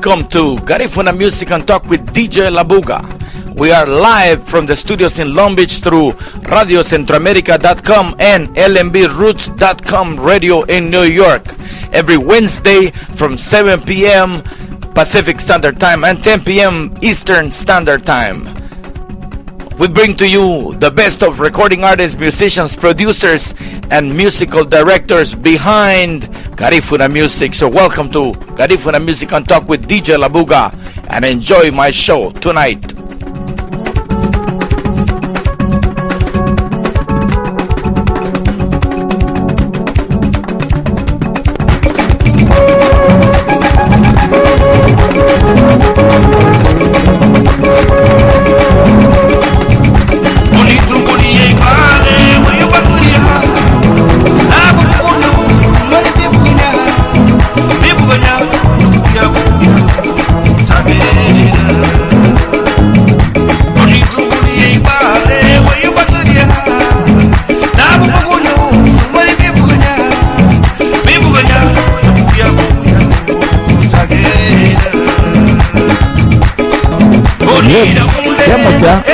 Welcome to Garifuna Music and Talk with DJ Labuga. We are live from the studios in Long Beach through RadioCentroamerica.com and LMBRoots.com radio in New York. Every Wednesday from 7 p.m. Pacific Standard Time and 10 p.m. Eastern Standard Time. We bring to you the best of recording artists, musicians, producers, and musical directors behind Garifuna Music. So welcome to Garifuna Music and Talk with DJ Labuga and enjoy my show tonight.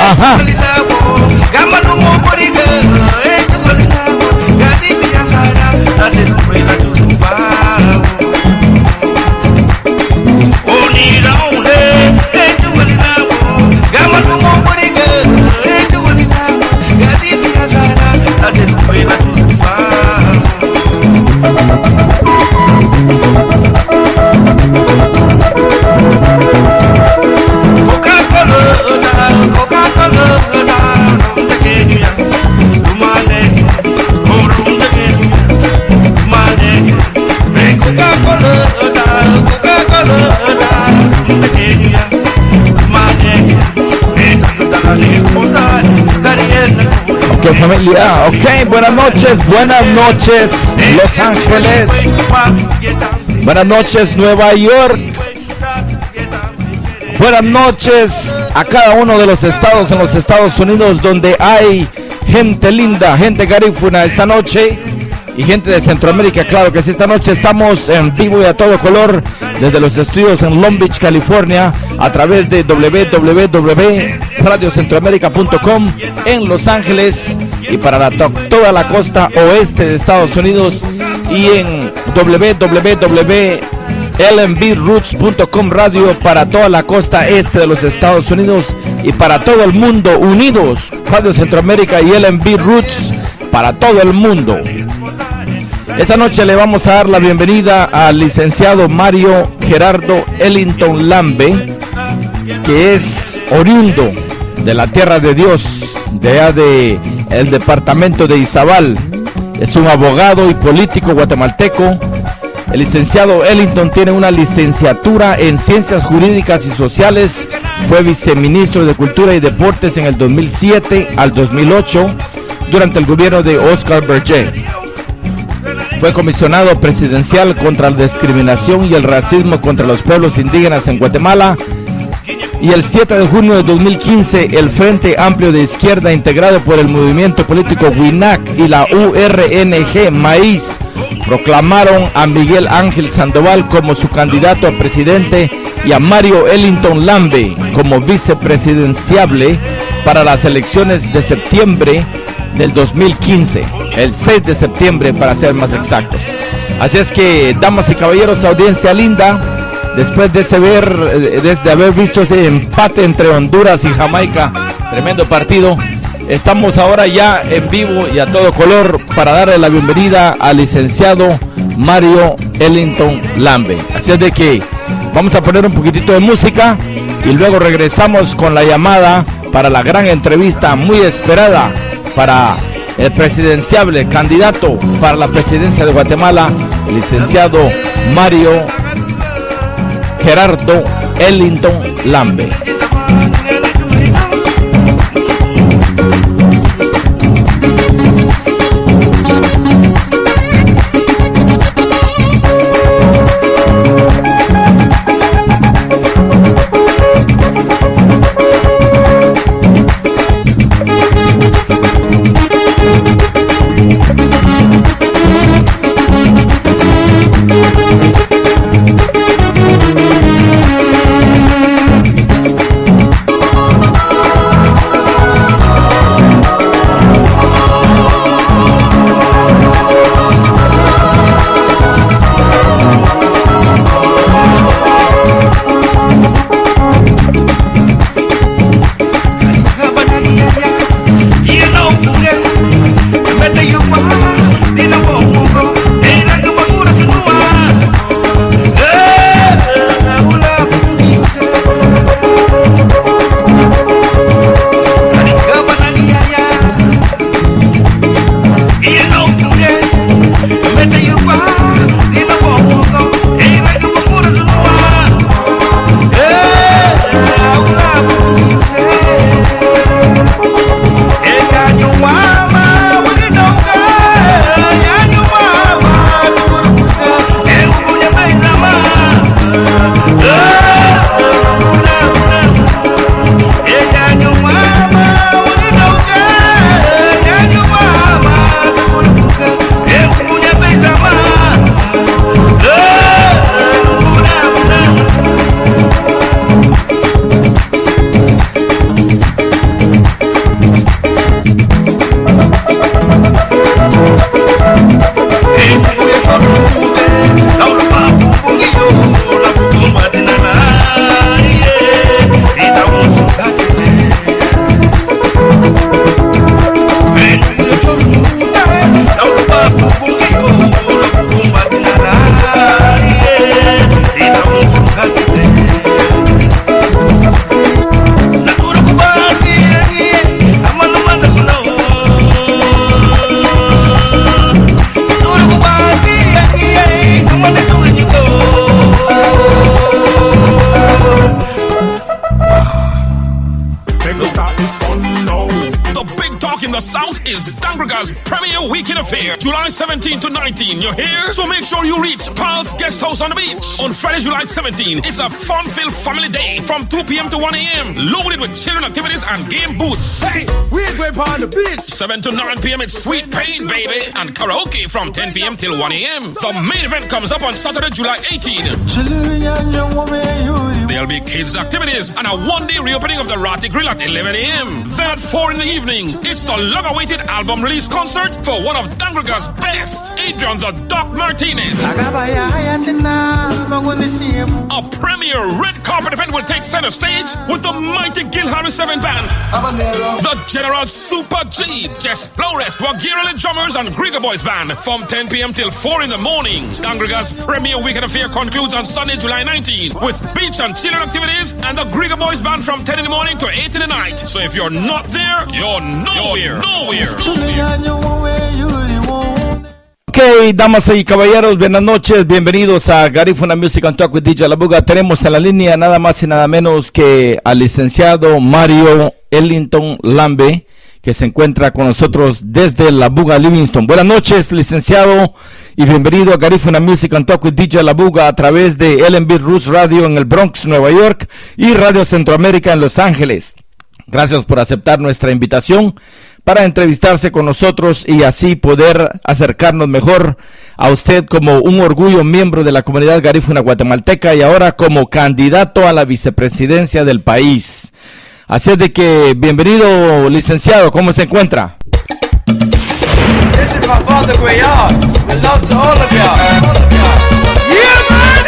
Ajá. Familia, ok, buenas noches Los Ángeles, buenas noches Nueva York, buenas noches a cada uno de los estados en los Estados Unidos donde hay gente linda, gente garífuna esta noche y gente de Centroamérica, claro que sí, esta noche estamos en vivo y a todo color desde los estudios en Long Beach, California, a través de www.radiocentroamerica.com en Los Ángeles y para toda la costa oeste de Estados Unidos y en www.lmbroots.com radio para toda la costa este de los Estados Unidos y para todo el mundo, unidos Radio Centroamérica y LMB Roots para todo el mundo. Esta noche le vamos a dar la bienvenida al licenciado Mario Gerardo Ellington Lambe, que es oriundo de la Tierra de Dios, de allá de el departamento de Izabal. Es un abogado y político guatemalteco. El licenciado Ellington tiene una licenciatura en Ciencias Jurídicas y Sociales. Fue viceministro de Cultura y Deportes en el 2007 al 2008 durante el gobierno de Oscar Berger. Fue comisionado presidencial contra la discriminación y el racismo contra los pueblos indígenas en Guatemala. Y el 7 de junio de 2015, el Frente Amplio de Izquierda, integrado por el movimiento político WINAC y la URNG Maíz, proclamaron a Miguel Ángel Sandoval como su candidato a presidente y a Mario Ellington Lambe como vicepresidenciable para las elecciones de septiembre del 2015, el 6 de septiembre para ser más exactos. Así es que, damas y caballeros, audiencia linda, después de haber visto ese empate entre Honduras y Jamaica, tremendo partido, estamos ahora ya en vivo y a todo color para darle la bienvenida al licenciado Mario Ellington Lambe. Así es de que vamos a poner un poquitito de música y luego regresamos con la llamada para la gran entrevista muy esperada para el presidenciable candidato para la presidencia de Guatemala, el licenciado Mario Gerardo Ellington Lambe. It's fun now. The big talk in the South is Dangragas Premier Weekend Affair, July 17 to 19. You hear? So make sure you reach Paul's Guest House on the beach on Friday, July 17. It's a fun-filled family day from 2 p.m. to 1 a.m. Loaded with children activities and game booths. Hey, we're going on the beach. 7 to 9 p.m. it's Sweet Pain, baby, and karaoke from 10 p.m. till 1 a.m. The main event comes up on Saturday, July 18. There'll be kids' activities and a one-day reopening of the Rati Grill at 11 a.m. Then at 4 in the evening, it's the long-awaited album release concert for one of Dangragas' best, Adrian the Doc Martinez. A premier red carpet event will take center stage with the mighty Gil Harris 7 band, the General Super G, Jess Flores, Wagirale Drummers, and Grigger Boys band from 10 p.m. till 4 in the morning. Dangragas Premier Weekend Affair concludes on Sunday, July 19 with beach and children activities and the Grigger Boys band from 10 in the morning to 8 in the night. So if you're not there, you're nowhere. Ok, damas y caballeros, buenas noches, bienvenidos a Garifuna Music and Talk with DJ Labuga. Tenemos en la línea nada más y nada menos que al licenciado Mario Ellington Lambe, que se encuentra con nosotros desde Labuga, Livingston. Buenas noches, licenciado, y bienvenido a Garifuna Music and Talk with DJ Labuga a través de LNB Roots Radio en el Bronx, Nueva York, y Radio Centroamérica en Los Ángeles. Gracias por aceptar nuestra invitación para entrevistarse con nosotros y así poder acercarnos mejor a usted como un orgullo miembro de la comunidad garífuna guatemalteca y ahora como candidato a la vicepresidencia del país. Así es de que, bienvenido, licenciado, ¿cómo se encuentra? This is my father Grayard. With love to all of y'all. Yeah, man!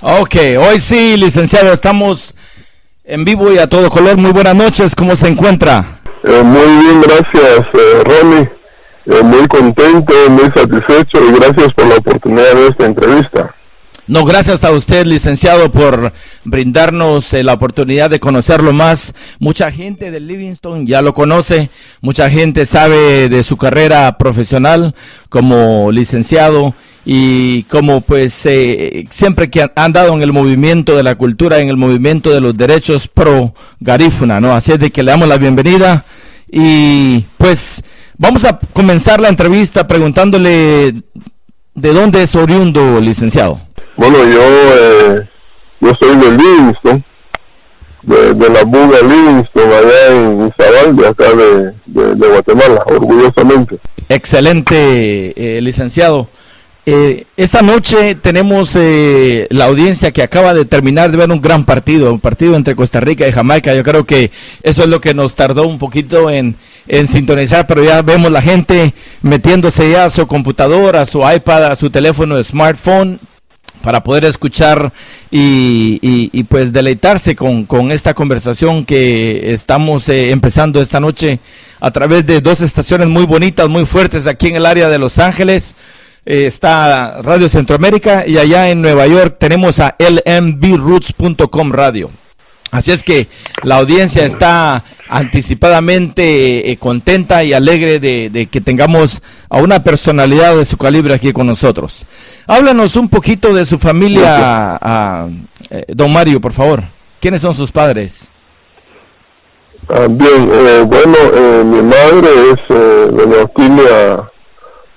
Ok, hoy sí, licenciado, estamos en vivo y a todo color. Muy buenas noches, ¿cómo se encuentra? Muy bien, gracias, Ronnie. Muy contento, muy satisfecho y gracias por la oportunidad de esta entrevista. No, gracias a usted, licenciado, por brindarnos la oportunidad de conocerlo más. Mucha gente de Livingston ya lo conoce, mucha gente sabe de su carrera profesional como licenciado y como pues siempre que ha andado en el movimiento de la cultura, en el movimiento de los derechos pro garífuna, ¿no? Así es de que le damos la bienvenida y pues vamos a comenzar la entrevista preguntándole de dónde es oriundo, licenciado. Bueno, yo soy de Livingston, de la Buga Livingston, allá en Izabal, de acá de Guatemala, orgullosamente. Excelente, licenciado. Esta noche tenemos la audiencia que acaba de terminar de ver un gran partido, un partido entre Costa Rica y Jamaica. Yo creo que eso es lo que nos tardó un poquito en sintonizar, pero ya vemos la gente metiéndose ya a su computadora, a su iPad, a su teléfono de smartphone para poder escuchar y pues deleitarse con esta conversación que estamos empezando esta noche a través de dos estaciones muy bonitas, muy fuertes aquí en el área de Los Ángeles. Está Radio Centroamérica y allá en Nueva York tenemos a lmbroots.com radio. Así es que la audiencia está anticipadamente contenta y alegre de que tengamos a una personalidad de su calibre aquí con nosotros. Háblanos un poquito de su familia, don Mario, por favor. ¿Quiénes son sus padres? Bien, mi madre es doña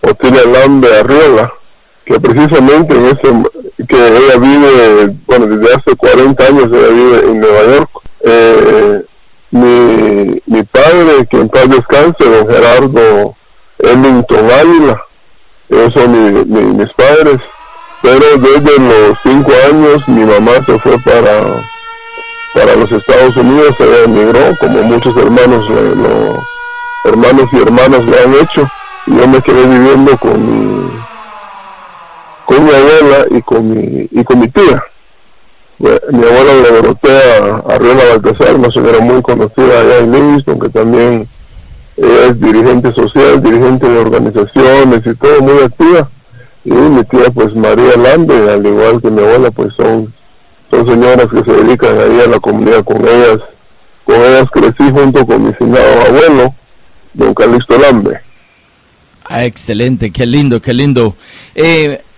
Otilia Lambe Arriola, que precisamente que ella vive, desde hace 40 años ella vive en Nueva York. Mi padre, que en paz descanse, don Gerardo Ellington Ávila, esos son mis padres, pero desde los 5 años mi mamá se fue para los Estados Unidos, ella emigró, como muchos hermanos y hermanas lo han hecho. Yo me quedé viviendo con mi abuela y con mi tía. Mi abuela de Dorotea Arriola Baltasar, una señora muy conocida allá en Livingston, que también es dirigente social, dirigente de organizaciones y todo, muy activa. Y mi tía, pues María Lambe, al igual que mi abuela, pues son señoras que se dedican ahí a la comunidad. Con ellas crecí junto con mi finado abuelo, don Calixto Lambe. Excelente, qué lindo, qué lindo.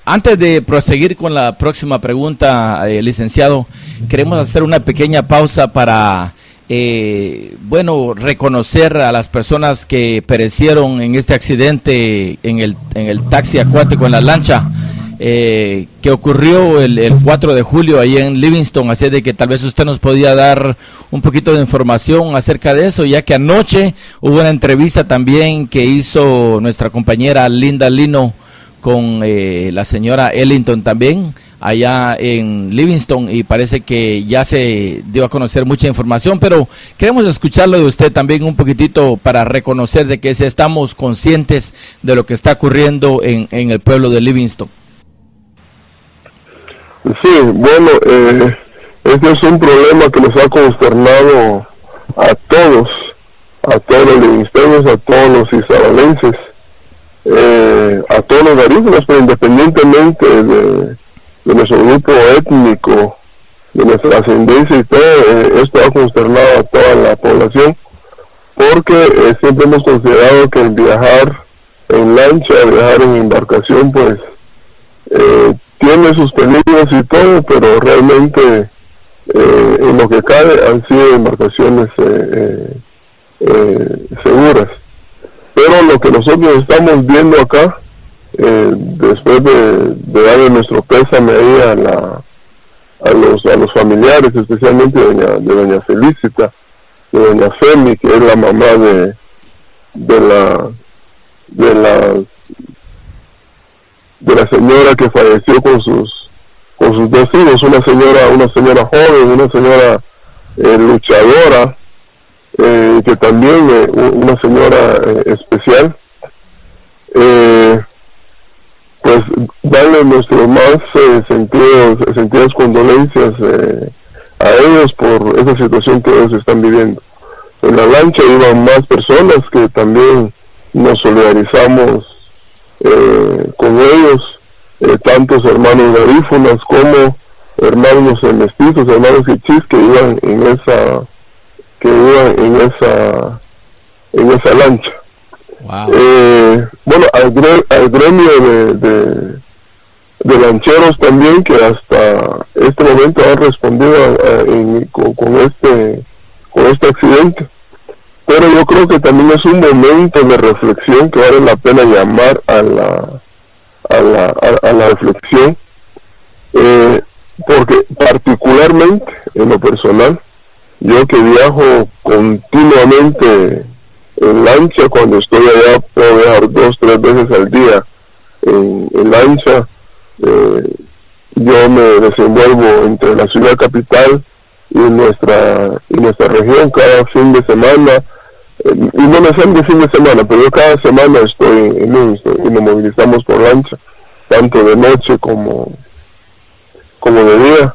Antes de proseguir con la próxima pregunta, licenciado, queremos hacer una pequeña pausa para, reconocer a las personas que perecieron en este accidente en el taxi acuático, en la lancha, que ocurrió el 4 de julio ahí en Livingston. Así de que tal vez usted nos podía dar un poquito de información acerca de eso, ya que anoche hubo una entrevista también que hizo nuestra compañera Linda Lino con la señora Ellington también allá en Livingston, y parece que ya se dio a conocer mucha información, pero queremos escucharlo de usted también un poquitito para reconocer de que estamos conscientes de lo que está ocurriendo en el pueblo de Livingston. Sí, este es un problema que nos ha consternado a todos los livingstoneños, a todos los isabalenses, a todos los garífunas, pero independientemente de nuestro grupo étnico, de nuestra ascendencia y todo, esto ha consternado a toda la población, porque siempre hemos considerado que el viajar en lancha, viajar en embarcación, pues tiene sus peligros y todo, pero realmente en lo que cabe han sido embarcaciones seguras. Pero lo que nosotros estamos viendo acá, después de darle nuestro pésame ahí a los familiares, especialmente de doña Felicita, de doña Femi, que es la mamá de la señora que falleció con sus dos hijos, una señora joven, una señora luchadora, que también una señora especial. Pues darle nuestros más sentidas condolencias a ellos por esa situación que ellos están viviendo. En la lancha iban más personas que también nos solidarizamos con ellos, tantos hermanos garífunas como hermanos mestizos, hermanos quichís, que iban en esa lancha. Wow. Al gremio de lancheros también, que hasta este momento han respondido con este accidente, pero yo creo que también es un momento de reflexión que vale la pena llamar a la reflexión, porque particularmente en lo personal Yo que viajo continuamente en lancha, cuando estoy allá puedo viajar 2-3 veces al día en lancha. Yo me desenvuelvo entre la ciudad capital y nuestra región cada fin de semana, y no necesariamente fin de semana, pero yo cada semana estoy en Livingston y nos movilizamos por lancha, tanto de noche como de día.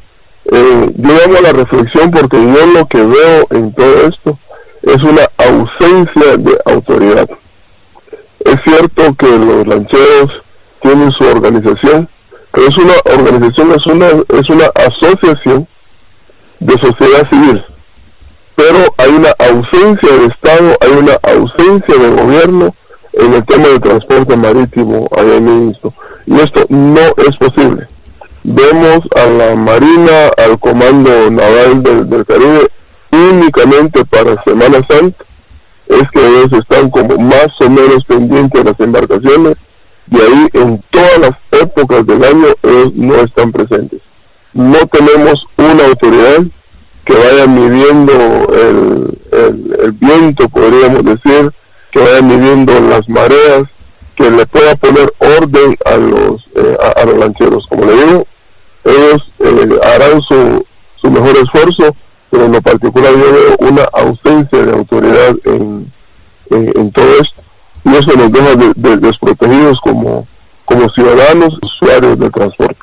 Yo llamo a la reflexión porque yo lo que veo en todo esto es una ausencia de autoridad. Es cierto que los lancheros tienen su organización, pero es una organización, es una asociación de sociedad civil, pero hay una ausencia de Estado, hay una ausencia de gobierno en el tema de transporte marítimo allá en Livingston, y esto no es posible. Vemos a la Marina, al Comando Naval del Caribe únicamente para Semana Santa, es que ellos están como más o menos pendientes de las embarcaciones, y ahí en todas las épocas del año ellos no están presentes. No tenemos una autoridad que vaya midiendo el viento, podríamos decir, que vaya midiendo las mareas, que le pueda poner orden a los lancheros. Como le digo, ellos harán su mejor esfuerzo, pero en lo particular yo veo una ausencia de autoridad en todo esto, y eso nos deja desprotegidos como ciudadanos, usuarios del transporte.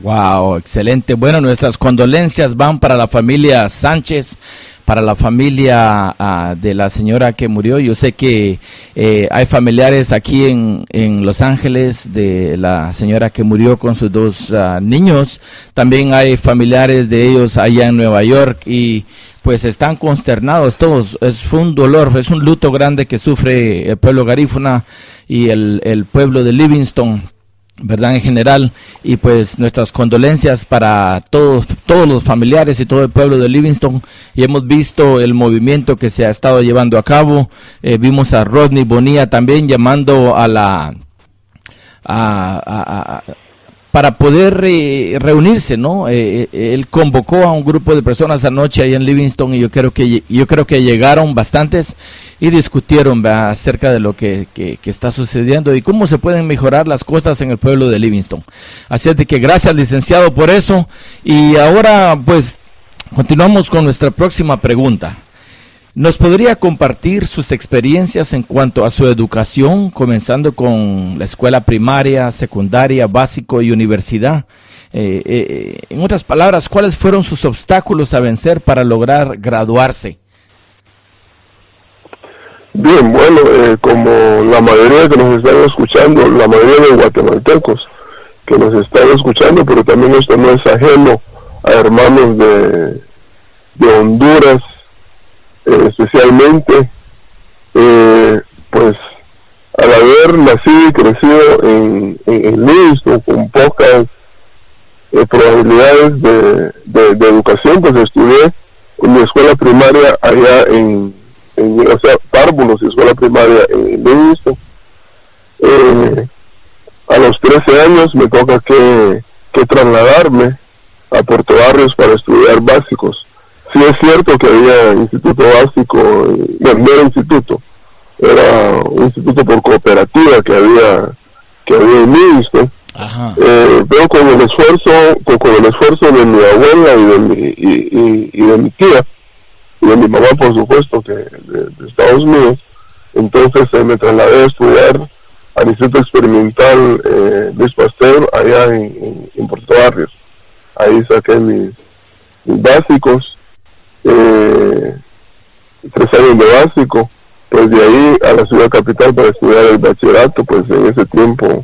Wow, excelente. Bueno, nuestras condolencias van para la familia Sánchez, para la familia de la señora que murió. Yo sé que hay familiares aquí en Los Ángeles de la señora que murió con sus 2 niños. También hay familiares de ellos allá en Nueva York y pues están consternados todos. Fue un dolor, es un luto grande que sufre el pueblo garífuna y el pueblo de Livingston, ¿verdad? En general, y pues nuestras condolencias para todos los familiares y todo el pueblo de Livingston. Y hemos visto el movimiento que se ha estado llevando a cabo. Vimos a Rodney Bonilla también llamando para poder reunirse, ¿no? Él convocó a un grupo de personas anoche ahí en Livingston y yo creo que llegaron bastantes y discutieron, ¿verdad?, acerca de lo que está sucediendo y cómo se pueden mejorar las cosas en el pueblo de Livingston. Así es de que gracias, licenciado, por eso. Y ahora pues continuamos con nuestra próxima pregunta. ¿Nos podría compartir sus experiencias en cuanto a su educación, comenzando con la escuela primaria, secundaria, básico y universidad? En otras palabras, ¿cuáles fueron sus obstáculos a vencer para lograr graduarse? Bien, bueno, como la mayoría que nos están escuchando, la mayoría de guatemaltecos que nos están escuchando, pero también esto no es ajeno a hermanos de Honduras, especialmente, pues al haber nacido y crecido en Livingston con pocas probabilidades de educación, pues estudié en mi escuela primaria allá párvulos y escuela primaria en Livingston. A los 13 años me toca que trasladarme a Puerto Barrios para estudiar básicos. Sí es cierto que había instituto básico, no era instituto, era un instituto por cooperativa que había en Livingston, pero con el esfuerzo de mi abuela y de mi tía, y de mi mamá por supuesto, que de Estados Unidos, entonces me trasladé a estudiar al Instituto Experimental Luis Pasteur allá en Puerto Barrios. Ahí saqué mis básicos. 3 años de básico, pues de ahí a la ciudad capital para estudiar el bachillerato. Pues en ese tiempo,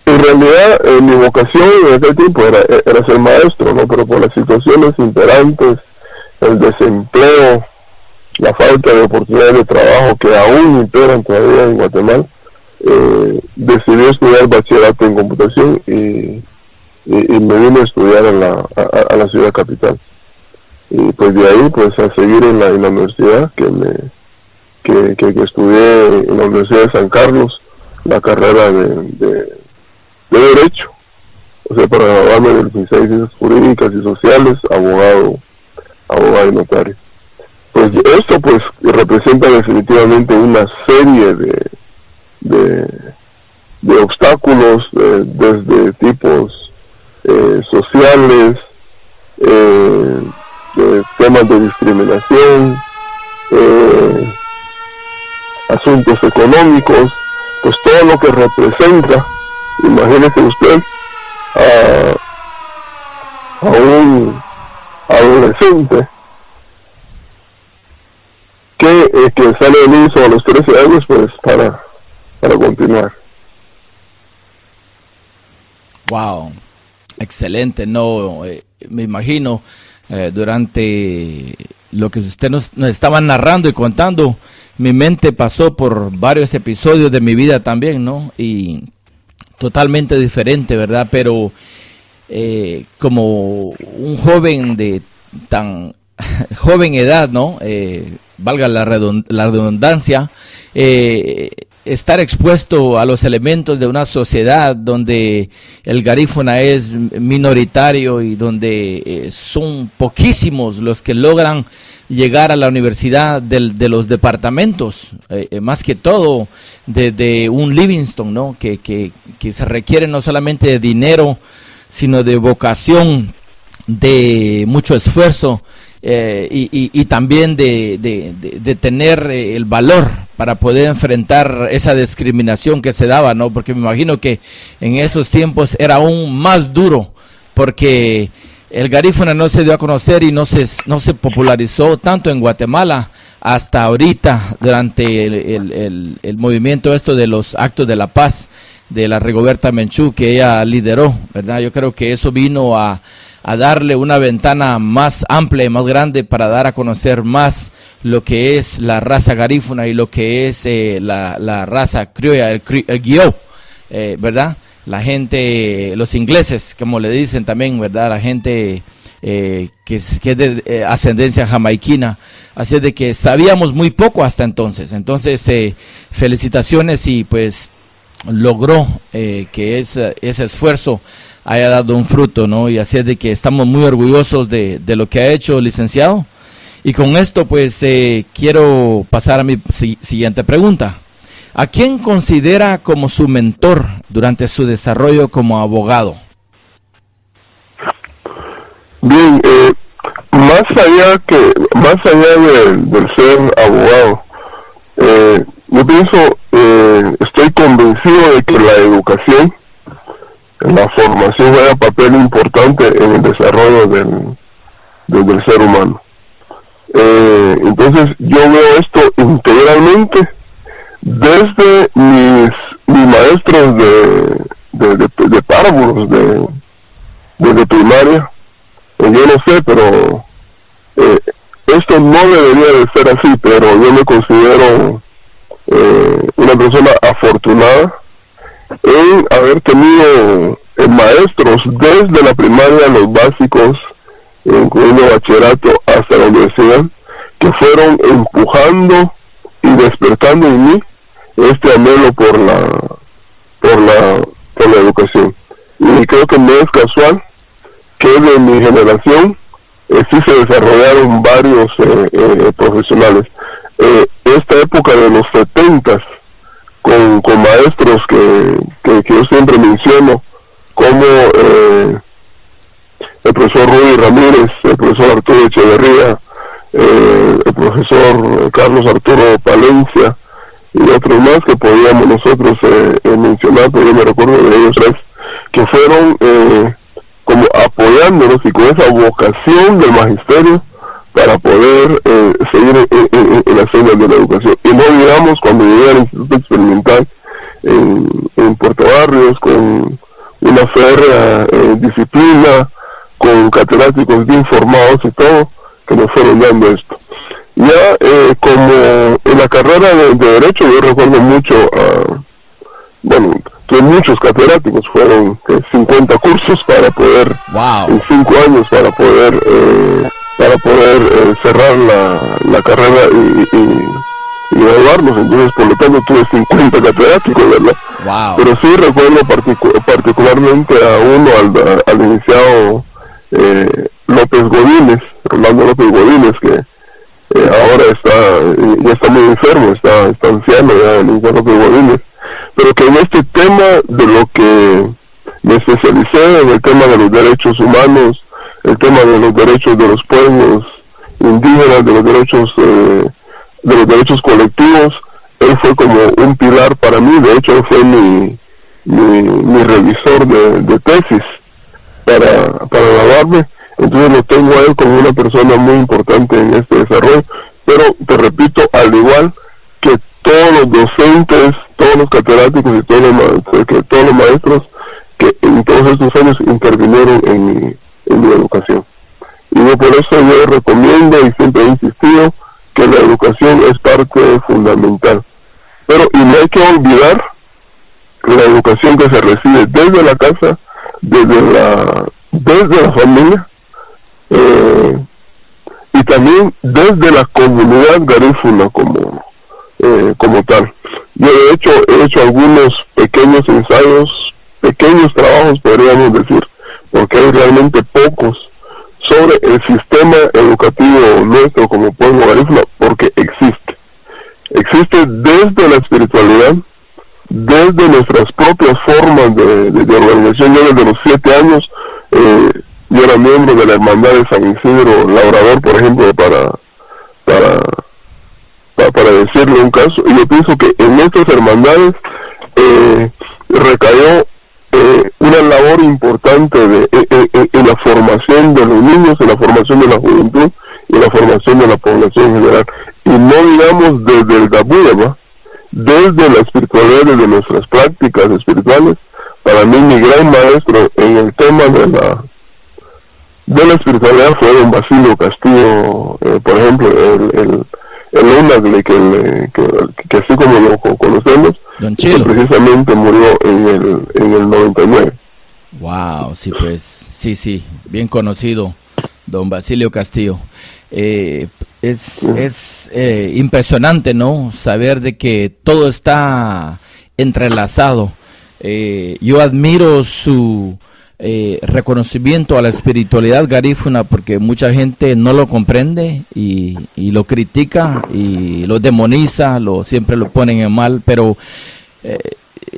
en realidad mi vocación en ese tiempo era ser maestro, ¿no? Pero por las situaciones imperantes, el desempleo, la falta de oportunidades de trabajo que aún imperan todavía en Guatemala, decidí estudiar bachillerato en computación y me vine a estudiar a la ciudad capital. Y pues de ahí pues a seguir en la universidad que estudié en la Universidad de San Carlos, la carrera de Derecho, o sea, para graduarme de licencias jurídicas y sociales, abogado abogado y notario. Pues esto pues representa definitivamente una serie de obstáculos desde tipos sociales, temas de discriminación, asuntos económicos, pues todo lo que representa, imagínese usted, a un adolescente que sale del ISO a los 13 años, pues para continuar. Wow, excelente, no, me imagino durante lo que usted nos estaba narrando y contando, mi mente pasó por varios episodios de mi vida también, ¿no? Y totalmente diferente, ¿verdad? Pero como un joven de tan joven edad, ¿no? Valga la redundancia, estar expuesto a los elementos de una sociedad donde el garífuna es minoritario y donde son poquísimos los que logran llegar a la universidad de los departamentos, más que todo de un Livingston, ¿no? Que se requiere no solamente de dinero, sino de vocación, de mucho esfuerzo, y también de tener el valor para poder enfrentar esa discriminación que se daba, ¿no? Porque me imagino que en esos tiempos era aún más duro, porque el garífuna no se dio a conocer y no se popularizó tanto en Guatemala hasta ahorita, durante el movimiento esto de los actos de la paz de la Rigoberta Menchú, que ella lideró, ¿verdad? Yo creo que eso vino a darle una ventana más amplia y más grande para dar a conocer más lo que es la raza garífuna y lo que es la raza criolla, el guió, ¿verdad? La gente, los ingleses, como le dicen también, ¿verdad? La gente que es de ascendencia jamaiquina. Así es de que sabíamos muy poco hasta entonces. Entonces, felicitaciones, y pues logró que ese esfuerzo haya dado un fruto, ¿no? Y así es de que estamos muy orgullosos de lo que ha hecho, licenciado. Y con esto pues quiero pasar a mi siguiente pregunta. ¿A quién considera como su mentor durante su desarrollo como abogado? Bien, más allá del ser abogado, yo pienso, estoy convencido de que la educación, la formación juega papel importante en el desarrollo del ser humano. Entonces yo veo esto integralmente desde mis maestros de párvulos, de primaria. Yo no sé, pero esto no debería de ser así, pero yo me considero una persona afortunada en haber tenido maestros desde la primaria, los básicos, incluyendo bachillerato, hasta la universidad, que fueron empujando y despertando en mí este anhelo por la educación. Y creo que no es casual que de mi generación sí se desarrollaron varios profesionales. Esta época de los 70s, con maestros que yo siempre menciono, como el profesor Rudy Ramírez, el profesor Arturo Echeverría, el profesor Carlos Arturo Palencia y otros más que podíamos nosotros mencionar, pero yo me recuerdo de ellos tres, que fueron como apoyándonos y con esa vocación del magisterio para poder seguir en las senda de la educación. Y no olvidamos cuando llegué al Instituto Experimental en Puerto Barrios, con una férrea disciplina, con catedráticos bien formados y todo, que nos fueron dando esto. Ya como en la carrera de Derecho, yo recuerdo mucho, tuve muchos catedráticos, fueron 50 cursos para poder, en 5 años, para poder cerrar la carrera y graduarnos. Entonces, por lo tanto, tuve 50 catedráticos, ¿verdad? Wow. Pero sí recuerdo particularmente a uno, al licenciado López Godínez, Rolando López Godínez, que ahora ya está muy enfermo, está anciano ya, el Luis López Godínez, pero que en este tema de lo que me especialicé, en el tema de los derechos humanos, el tema de los derechos de los pueblos indígenas, de los derechos colectivos, él fue como un pilar para mí. De hecho, él fue mi revisor de tesis para graduarme. Entonces lo tengo a él como una persona muy importante en este desarrollo, pero te repito, al igual que todos los docentes, todos los catedráticos y todos los maestros que en todos estos años intervinieron en mi educación. Y yo por eso yo recomiendo y siempre he insistido que la educación es parte fundamental. Pero y no hay que olvidar la educación que se recibe desde la casa, desde la familia, y también desde la comunidad garífuna como tal. Yo de hecho he hecho algunos pequeños ensayos, pequeños trabajos podríamos decir, porque hay realmente pocos, sobre el sistema educativo nuestro como pueblo garífuna, porque existe desde la espiritualidad, desde nuestras propias formas de organización. Yo desde los 7 años yo era miembro de la hermandad de San Isidro Labrador, por ejemplo, para decirle un caso, y yo pienso que en nuestras hermandades recayó una labor importante en la formación de los niños, en la formación de la juventud y en la formación de la población en general, y no digamos desde el Dabúdaba, desde la espiritualidad, desde nuestras prácticas espirituales. Para mí mi gran maestro en el tema de la espiritualidad fue don Basilio Castillo, por ejemplo, el Unagle, que así como lo conocemos, Don Chilo, que precisamente murió en el 99. Wow, sí, pues, sí, bien conocido, don Basilio Castillo. Es impresionante, ¿no? Saber de que todo está entrelazado. Yo admiro su reconocimiento a la espiritualidad garífuna, porque mucha gente no lo comprende y lo critica y lo demoniza, siempre lo ponen en mal, pero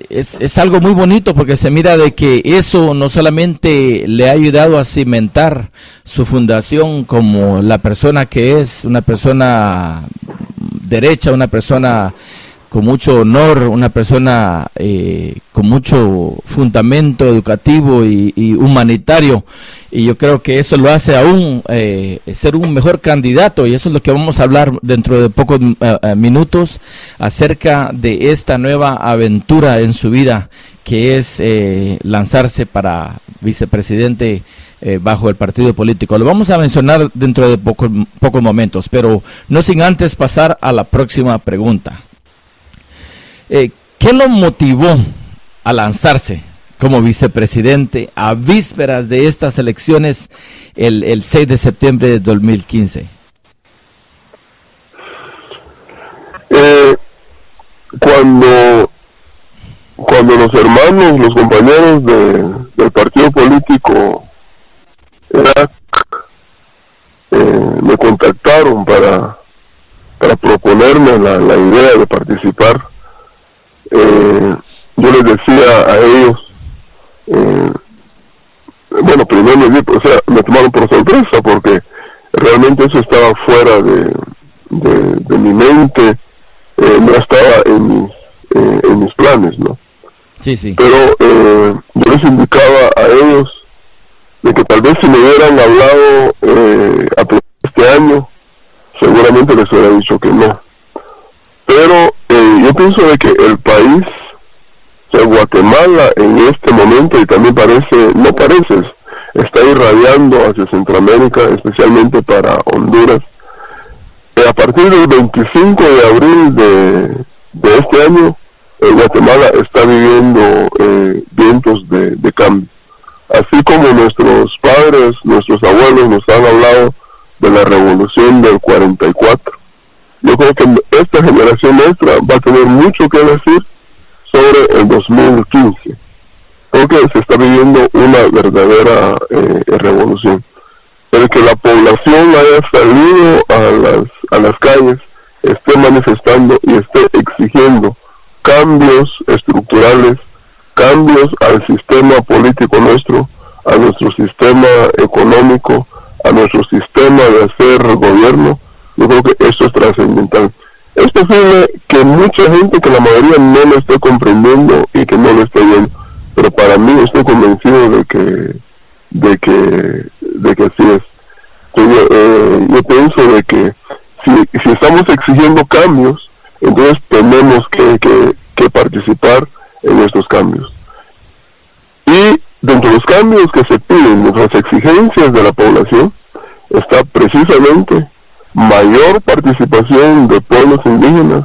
es algo muy bonito, porque se mira de que eso no solamente le ha ayudado a cimentar su fundación como la persona que es, una persona derecha, una persona con mucho honor, una persona con mucho fundamento educativo y humanitario, y yo creo que eso lo hace aún ser un mejor candidato, y eso es lo que vamos a hablar dentro de pocos minutos acerca de esta nueva aventura en su vida, que es lanzarse para vicepresidente bajo el partido político. Lo vamos a mencionar dentro de pocos momentos, pero no sin antes pasar a la próxima pregunta. ¿Qué lo motivó a lanzarse como vicepresidente a vísperas de estas elecciones el 6 de septiembre de 2015? Cuando los hermanos, los compañeros del partido político me contactaron para proponerme la idea de participar, yo les decía a ellos, bueno, primero me tomaron por sorpresa, porque realmente eso estaba fuera de mi mente, no estaba en mis planes, ¿no? Sí. Pero yo les indicaba a ellos de que tal vez si me hubieran hablado a este año, seguramente les hubiera dicho que no. Pero yo pienso de que el país, o sea, Guatemala en este momento, y también está irradiando hacia Centroamérica, especialmente para Honduras. A partir del 25 de abril de este año, Guatemala está viviendo vientos de cambio. Así como nuestros padres, nuestros abuelos nos han hablado de la revolución del 44, yo creo que esta generación nuestra va a tener mucho que decir sobre el 2015, porque se está viviendo una verdadera revolución. el que la población haya salido a las calles, esté manifestando y esté exigiendo cambios estructurales, cambios al sistema político nuestro, a nuestro sistema económico, a nuestro sistema de hacer gobierno. Yo creo que eso es trascendental. Es posible que mucha gente, que la mayoría no lo esté comprendiendo y que no lo esté viendo, pero para mí estoy convencido de que así es. Yo pienso de que si estamos exigiendo cambios, entonces tenemos que participar en estos cambios. Y dentro de los cambios que se piden, de las exigencias de la población, está precisamente mayor participación de pueblos indígenas,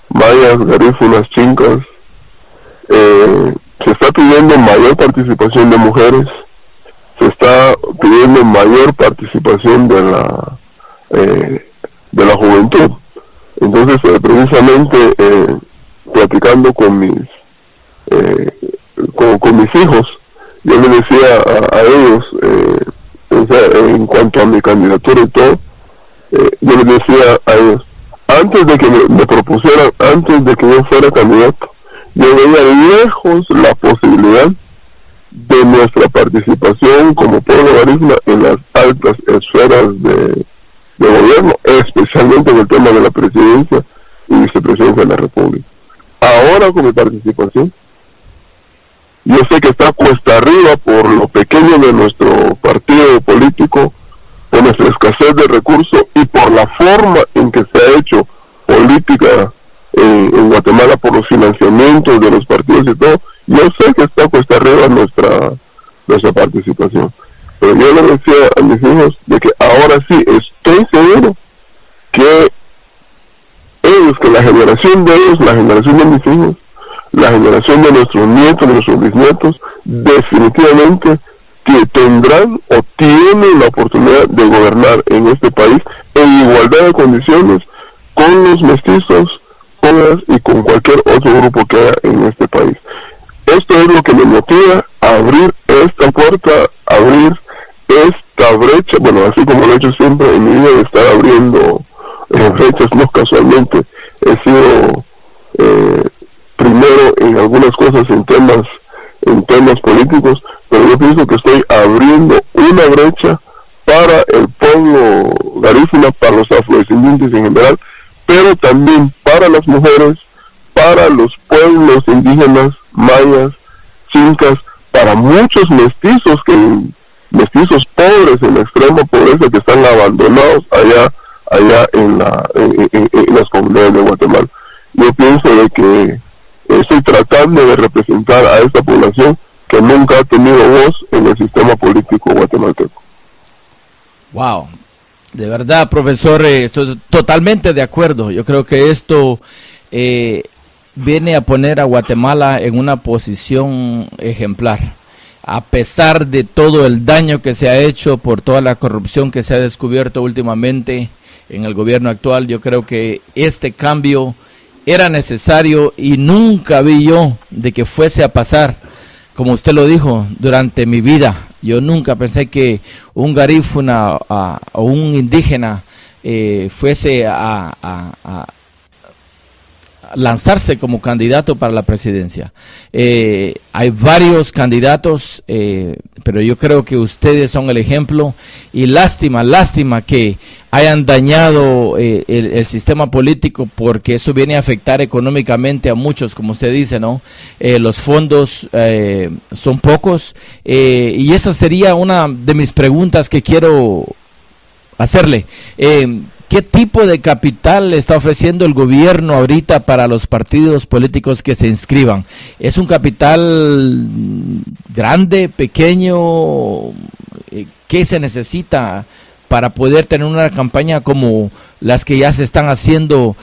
mayas, garífunas, chincas. Se está pidiendo mayor participación de mujeres, se está pidiendo mayor participación de la juventud. Entonces, precisamente platicando con mis hijos, yo les decía a ellos, en cuanto a mi candidatura y todo, yo les decía a ellos, antes de que me propusieran, antes de que yo fuera candidato, yo veía lejos la posibilidad de nuestra participación como pueblo garífuna en las altas esferas de gobierno, especialmente en el tema de la presidencia y vicepresidencia de la República. Ahora, con mi participación, yo sé que está cuesta arriba por lo pequeño de nuestro partido político, por nuestra escasez de recursos y por la forma en que se ha hecho política en Guatemala, por los financiamientos de los partidos y todo. Yo sé que está cuesta arriba nuestra participación, pero yo le decía a mis hijos de que ahora sí estoy seguro que ellos, que la generación de ellos, la generación de mis hijos, la generación de nuestros nietos, de nuestros bisnietos, definitivamente que tendrán o tienen la oportunidad de gobernar en este país en igualdad de condiciones con los mestizos, y con cualquier otro grupo que haya en este país. Esto es lo que me motiva a abrir esta puerta, a abrir esta brecha, bueno, así como lo he hecho siempre en mi vida, de estar abriendo brechas. No casualmente he sido primero en algunas cosas en temas políticos, pero yo pienso que estoy abriendo una brecha para el pueblo garífuna, para los afrodescendientes en general, pero también para las mujeres, para los pueblos indígenas, mayas, chincas, para muchos mestizos pobres, en la extrema pobreza, que están abandonados allá en las comunidades de Guatemala. Yo pienso de que estoy tratando de representar a esta población que nunca ha tenido voz en el sistema político guatemalteco. Wow. De verdad, profesor, estoy totalmente de acuerdo. Yo creo que esto viene a poner a Guatemala en una posición ejemplar. A pesar de todo el daño que se ha hecho por toda la corrupción que se ha descubierto últimamente en el gobierno actual, yo creo que este cambio era necesario y nunca vi yo de que fuese a pasar. Como usted lo dijo, durante mi vida, yo nunca pensé que un garífuna o un indígena fuese a lanzarse como candidato para la presidencia. Hay varios candidatos, pero yo creo que ustedes son el ejemplo, y lástima que hayan dañado el sistema político, porque eso viene a afectar económicamente a muchos, como usted dice, ¿no? Los fondos son pocos, y esa sería una de mis preguntas que quiero hacerle. ¿Qué tipo de capital le está ofreciendo el gobierno ahorita para los partidos políticos que se inscriban? ¿Es un capital grande, pequeño? ¿Qué se necesita para poder tener una campaña como las que ya se están haciendo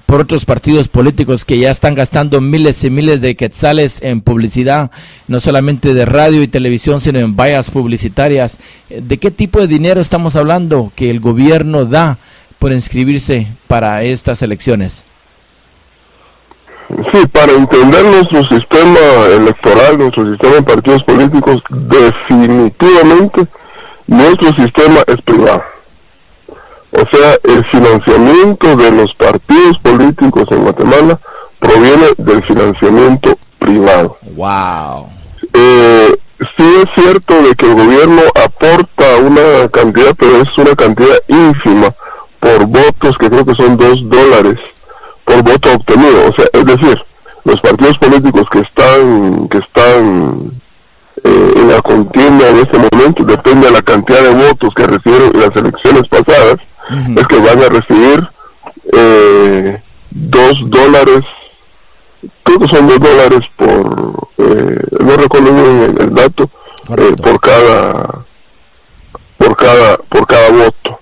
por otros partidos políticos que ya están gastando miles y miles de quetzales en publicidad, no solamente de radio y televisión, sino en vallas publicitarias? ¿De qué tipo de dinero estamos hablando que el gobierno da por inscribirse para estas elecciones? Sí, para entender nuestro sistema electoral, nuestro sistema de partidos políticos, definitivamente nuestro sistema es privado. O sea, el financiamiento de los partidos políticos en Guatemala proviene del financiamiento privado. Wow. Sí es cierto de que el gobierno aporta una cantidad, pero es una cantidad ínfima por votos, que creo que son $2 por voto obtenido. O sea, es decir, los partidos políticos que están en la contienda en este momento, depende de la cantidad de votos que recibieron en las elecciones pasadas, es que van a recibir $2, creo que son $2 por, no recuerdo bien el dato, por cada voto.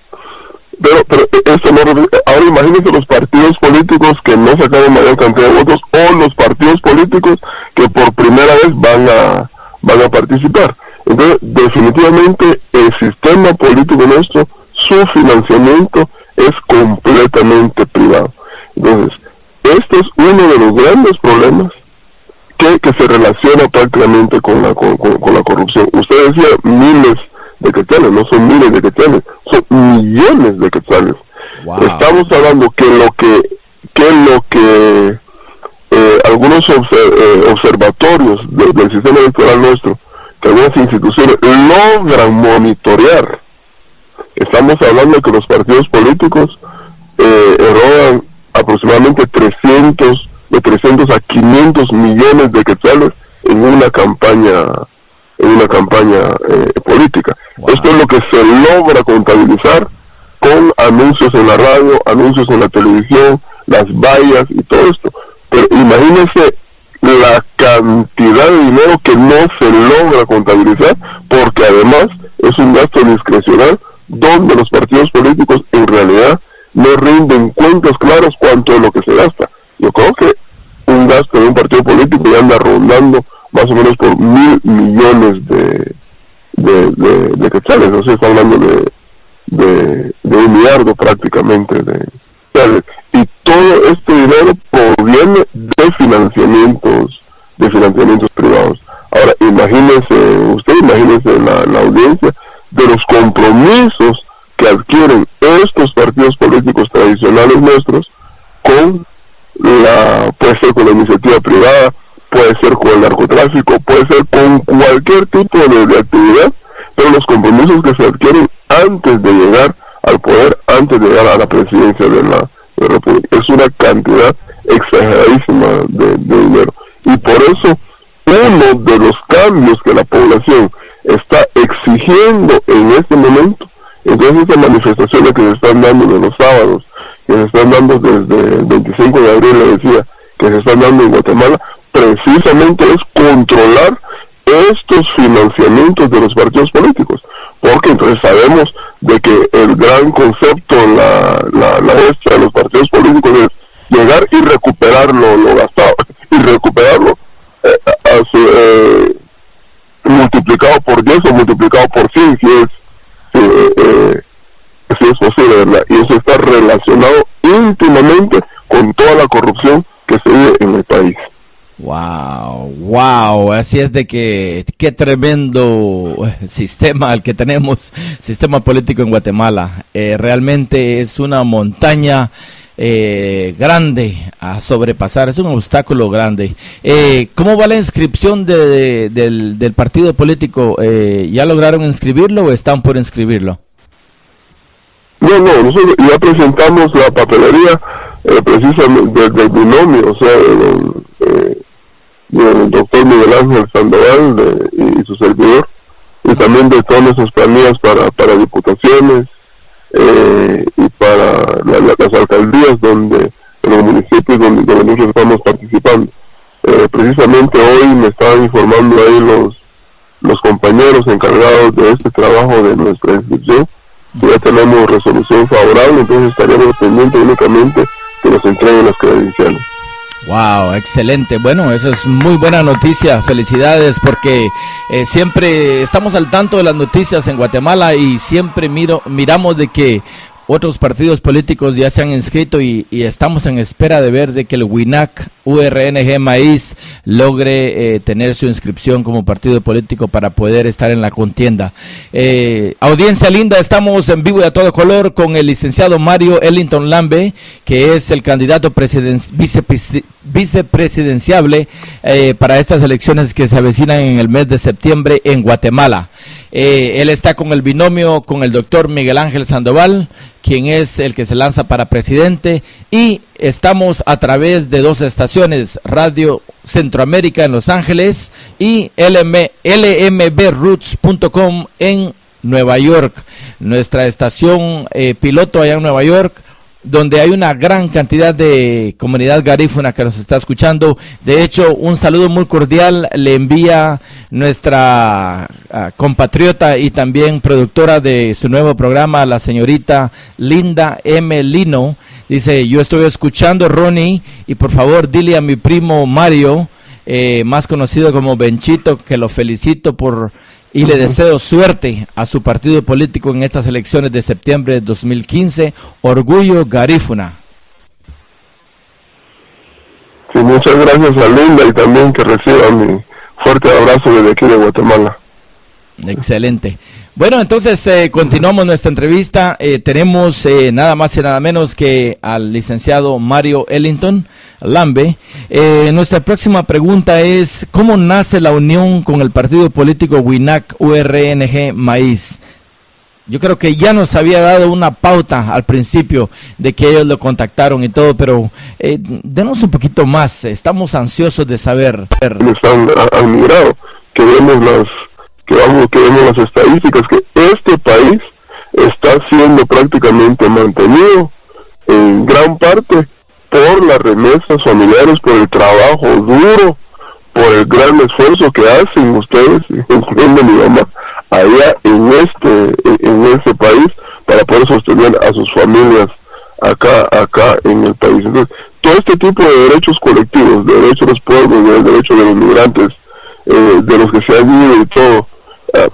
Pero esto no, ahora imagínense los partidos políticos que no sacaron mayor cantidad de votos, o los partidos políticos que por primera vez van a participar. Entonces, definitivamente el sistema político nuestro, su financiamiento es completamente privado. Entonces, este es uno de los grandes problemas que se relaciona prácticamente con la corrupción. Usted decía miles de quetzales, no son miles de quetzales, son millones de quetzales. Wow. Estamos hablando que lo que algunos observatorios del sistema electoral nuestro, que algunas instituciones logran monitorear, estamos hablando de que los partidos políticos erogan aproximadamente de 300 a 500 millones de quetzales en una campaña política. Wow. Esto es lo que se logra contabilizar con anuncios en la radio, anuncios en la televisión, las vallas y todo esto. Pero imagínense la cantidad de dinero que no se logra contabilizar, porque además es un gasto discrecional donde los partidos políticos en realidad no rinden cuentas claras cuánto es lo que se gasta. Yo creo que un gasto de un partido político ya anda rondando más o menos por 1,000 millones de quetzales. O sea, está hablando de 1 miliardo prácticamente de quetzales. Y todo este dinero proviene de financiamientos privados. Ahora, imagínense la audiencia de los compromisos que adquieren estos partidos políticos tradicionales nuestros puede ser con la iniciativa privada, puede ser con el narcotráfico, puede ser con cualquier tipo de actividad, pero los compromisos que se adquieren antes de llegar al poder, antes de llegar a la presidencia de la República, es una cantidad exageradísima de dinero. Y por eso, uno de los cambios que la población está exigiendo en este momento, entonces esas manifestaciones que se están dando de los sábados, que se están dando desde el 25 de abril, le decía, que se están dando en Guatemala, precisamente es controlar estos financiamientos de los partidos políticos, porque entonces sabemos de que el gran concepto, la extra de los partidos políticos es llegar y recuperar lo gastado, y recuperarlo multiplicado por 10 o multiplicado por 100 si es posible, ¿verdad? Y eso está relacionado íntimamente con toda la corrupción que se vive en el país. Wow, así es de que qué tremendo sistema el que tenemos, sistema político en Guatemala. Realmente es una montaña grande a sobrepasar, es un obstáculo grande. ¿Cómo va la inscripción del partido político? ¿Ya lograron inscribirlo o están por inscribirlo? No, nosotros ya presentamos la papelería precisamente del binomio, o sea, del doctor Miguel Ángel Sandoval y su servidor, y también de todas nuestras planillas para diputaciones y para las alcaldías en los municipios donde nosotros estamos participando. Precisamente hoy me estaban informando ahí los compañeros encargados de este trabajo de nuestra inscripción, que ya tenemos resolución favorable, entonces estaríamos pendientes únicamente que nos entreguen las credenciales. Wow, excelente. Bueno, eso es muy buena noticia. Felicidades, porque siempre estamos al tanto de las noticias en Guatemala y siempre miramos de que otros partidos políticos ya se han inscrito y estamos en espera de ver de que el WINAC URNG Maíz logre tener su inscripción como partido político para poder estar en la contienda. Audiencia linda, estamos en vivo y a todo color con el licenciado Mario Ellington Lambe, que es el candidato vicepresidenciable para estas elecciones que se avecinan en el mes de septiembre en Guatemala. Él está con el binomio con el doctor Miguel Ángel Sandoval, quien es el que se lanza para presidente, y estamos a través de 2 estaciones, Radio Centroamérica en Los Ángeles y lmbroots.com en Nueva York, nuestra estación piloto allá en Nueva York, donde hay una gran cantidad de comunidad garífuna que nos está escuchando. De hecho, un saludo muy cordial le envía nuestra compatriota y también productora de su nuevo programa, la señorita Linda M. Lino. Dice, yo estoy escuchando, Ronnie, y por favor dile a mi primo Mario, más conocido como Benchito, que lo felicito y le deseo suerte a su partido político en estas elecciones de septiembre de 2015. Orgullo Garífuna. Sí, muchas gracias a Linda y también que reciba mi fuerte abrazo desde aquí de Guatemala. Excelente. Bueno, entonces continuamos nuestra entrevista. Tenemos nada más y nada menos que al licenciado Mario Ellington Lambe. Nuestra próxima pregunta es, ¿cómo nace la unión con el partido político WINAC URNG Maíz? Yo creo que ya nos había dado una pauta al principio de que ellos lo contactaron y todo, pero denos un poquito más. Estamos ansiosos de saber. Están admirados que vemos las estadísticas, que este país está siendo prácticamente mantenido en gran parte por las remesas familiares, por el trabajo duro, por el gran esfuerzo que hacen ustedes, incluyendo mi mamá, allá en ese país, para poder sostener a sus familias acá en el país. Entonces, todo este tipo de derechos colectivos, de derechos de los pueblos, de derechos de los migrantes, de los que se han ido y todo,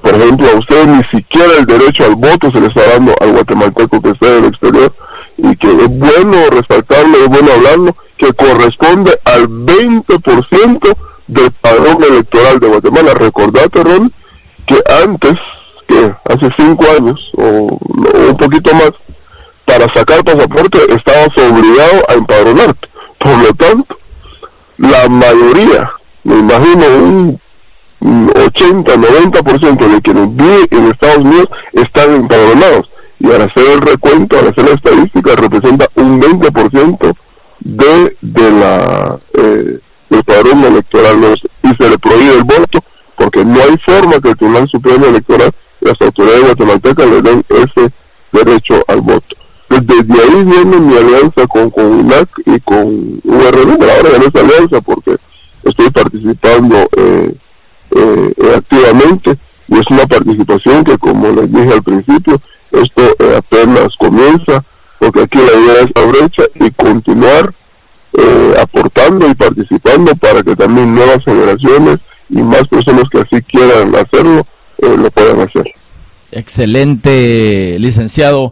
por ejemplo, a ustedes ni siquiera el derecho al voto se le está dando al guatemalteco que está en el exterior, y que es bueno resaltarlo, es bueno hablarlo, que corresponde al 20% del padrón electoral de Guatemala. Recordate, Ron, que antes, que hace 5 años o un poquito más, para sacar pasaporte estabas obligado a empadronarte. Por lo tanto, la mayoría, me imagino un 80-90% de quienes viven en Estados Unidos están empadronados, y al hacer el recuento, al hacer la estadística, representa un 20% del padrón electoral nuestro, y se le prohíbe el voto porque no hay forma que el Tribunal Supremo Electoral y las autoridades guatemaltecas le den ese derecho al voto. Desde ahí viene mi alianza con UNAC y con URN, pero ahora ya no es alianza porque estoy participando activamente, y es una participación que, como les dije al principio, esto apenas comienza, porque aquí la idea es la brecha y continuar aportando y participando para que también nuevas generaciones y más personas que así quieran hacerlo, lo puedan hacer. Excelente, licenciado.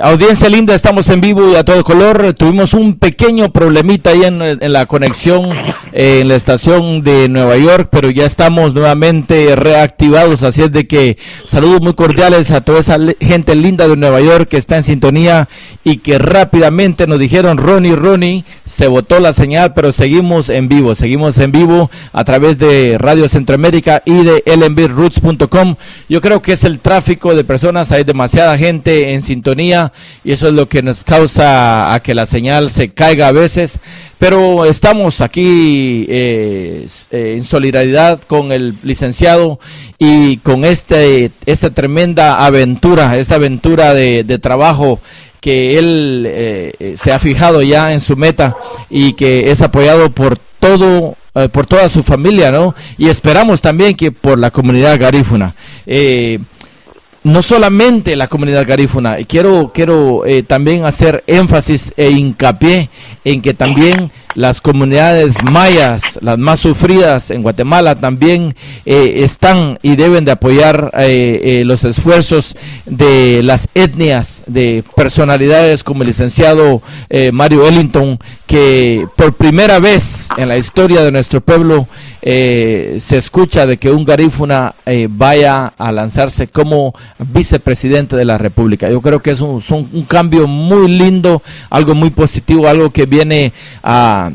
Audiencia linda, estamos en vivo y a todo color. Tuvimos un pequeño problemita ahí en la conexión en la estación de Nueva York, pero ya estamos nuevamente reactivados, así es de que saludos muy cordiales a toda esa gente linda de Nueva York que está en sintonía y que rápidamente nos dijeron, Ronnie, se botó la señal, pero seguimos en vivo a través de Radio Centroamérica y de lmbroots.com. Yo creo que es el tráfico de personas, hay demasiada gente en sintonía y eso es lo que nos causa a que la señal se caiga a veces, pero estamos aquí en solidaridad con el licenciado y con esta tremenda aventura, de trabajo que él se ha fijado ya en su meta y que es apoyado por toda su familia, ¿no? Y esperamos también que por la comunidad garífuna. no solamente la comunidad garífuna, quiero también hacer énfasis e hincapié en que también las comunidades mayas, las más sufridas en Guatemala, también están y deben de apoyar los esfuerzos de las etnias, de personalidades como el licenciado Mario Ellington, que por primera vez en la historia de nuestro pueblo se escucha de que un garífuna vaya a lanzarse como vicepresidente de la República. Yo creo que es un cambio muy lindo, algo muy positivo, algo que viene a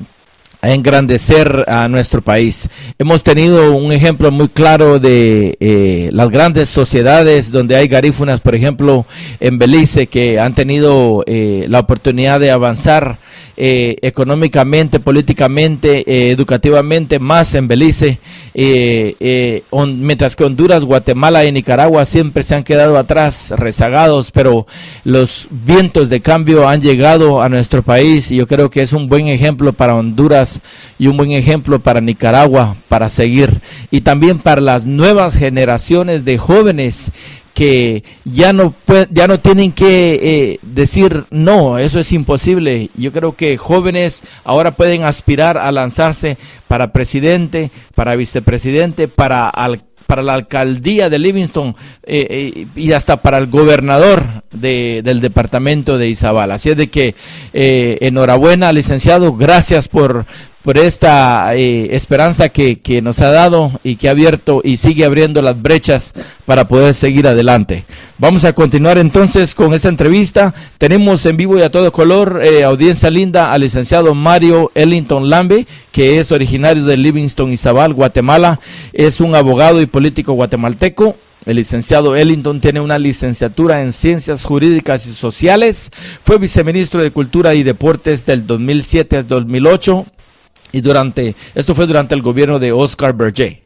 engrandecer a nuestro país. Hemos tenido un ejemplo muy claro de las grandes sociedades donde hay garífunas, por ejemplo en Belice, que han tenido la oportunidad de avanzar económicamente, políticamente, educativamente, más en Belice, mientras que Honduras, Guatemala y Nicaragua siempre se han quedado atrás, rezagados, pero los vientos de cambio han llegado a nuestro país y yo creo que es un buen ejemplo para Honduras y un buen ejemplo para Nicaragua para seguir, y también para las nuevas generaciones de jóvenes que ya no tienen que decir no, eso es imposible. Yo creo que jóvenes ahora pueden aspirar a lanzarse para presidente, para vicepresidente, para la alcaldía de Livingston y hasta para el gobernador del departamento de Izabal. Así es de que enhorabuena, licenciado, gracias por esta esperanza que nos ha dado y que ha abierto y sigue abriendo las brechas para poder seguir adelante. Vamos a continuar entonces con esta entrevista. Tenemos en vivo y a todo color, audiencia linda, al licenciado Mario Ellington Lambe, que es originario de Livingston, Izabal, Guatemala. Es un abogado y político guatemalteco. El licenciado Ellington tiene una licenciatura en Ciencias Jurídicas y Sociales. Fue viceministro de Cultura y Deportes del 2007 al 2008. Y esto fue durante el gobierno de Oscar Berger.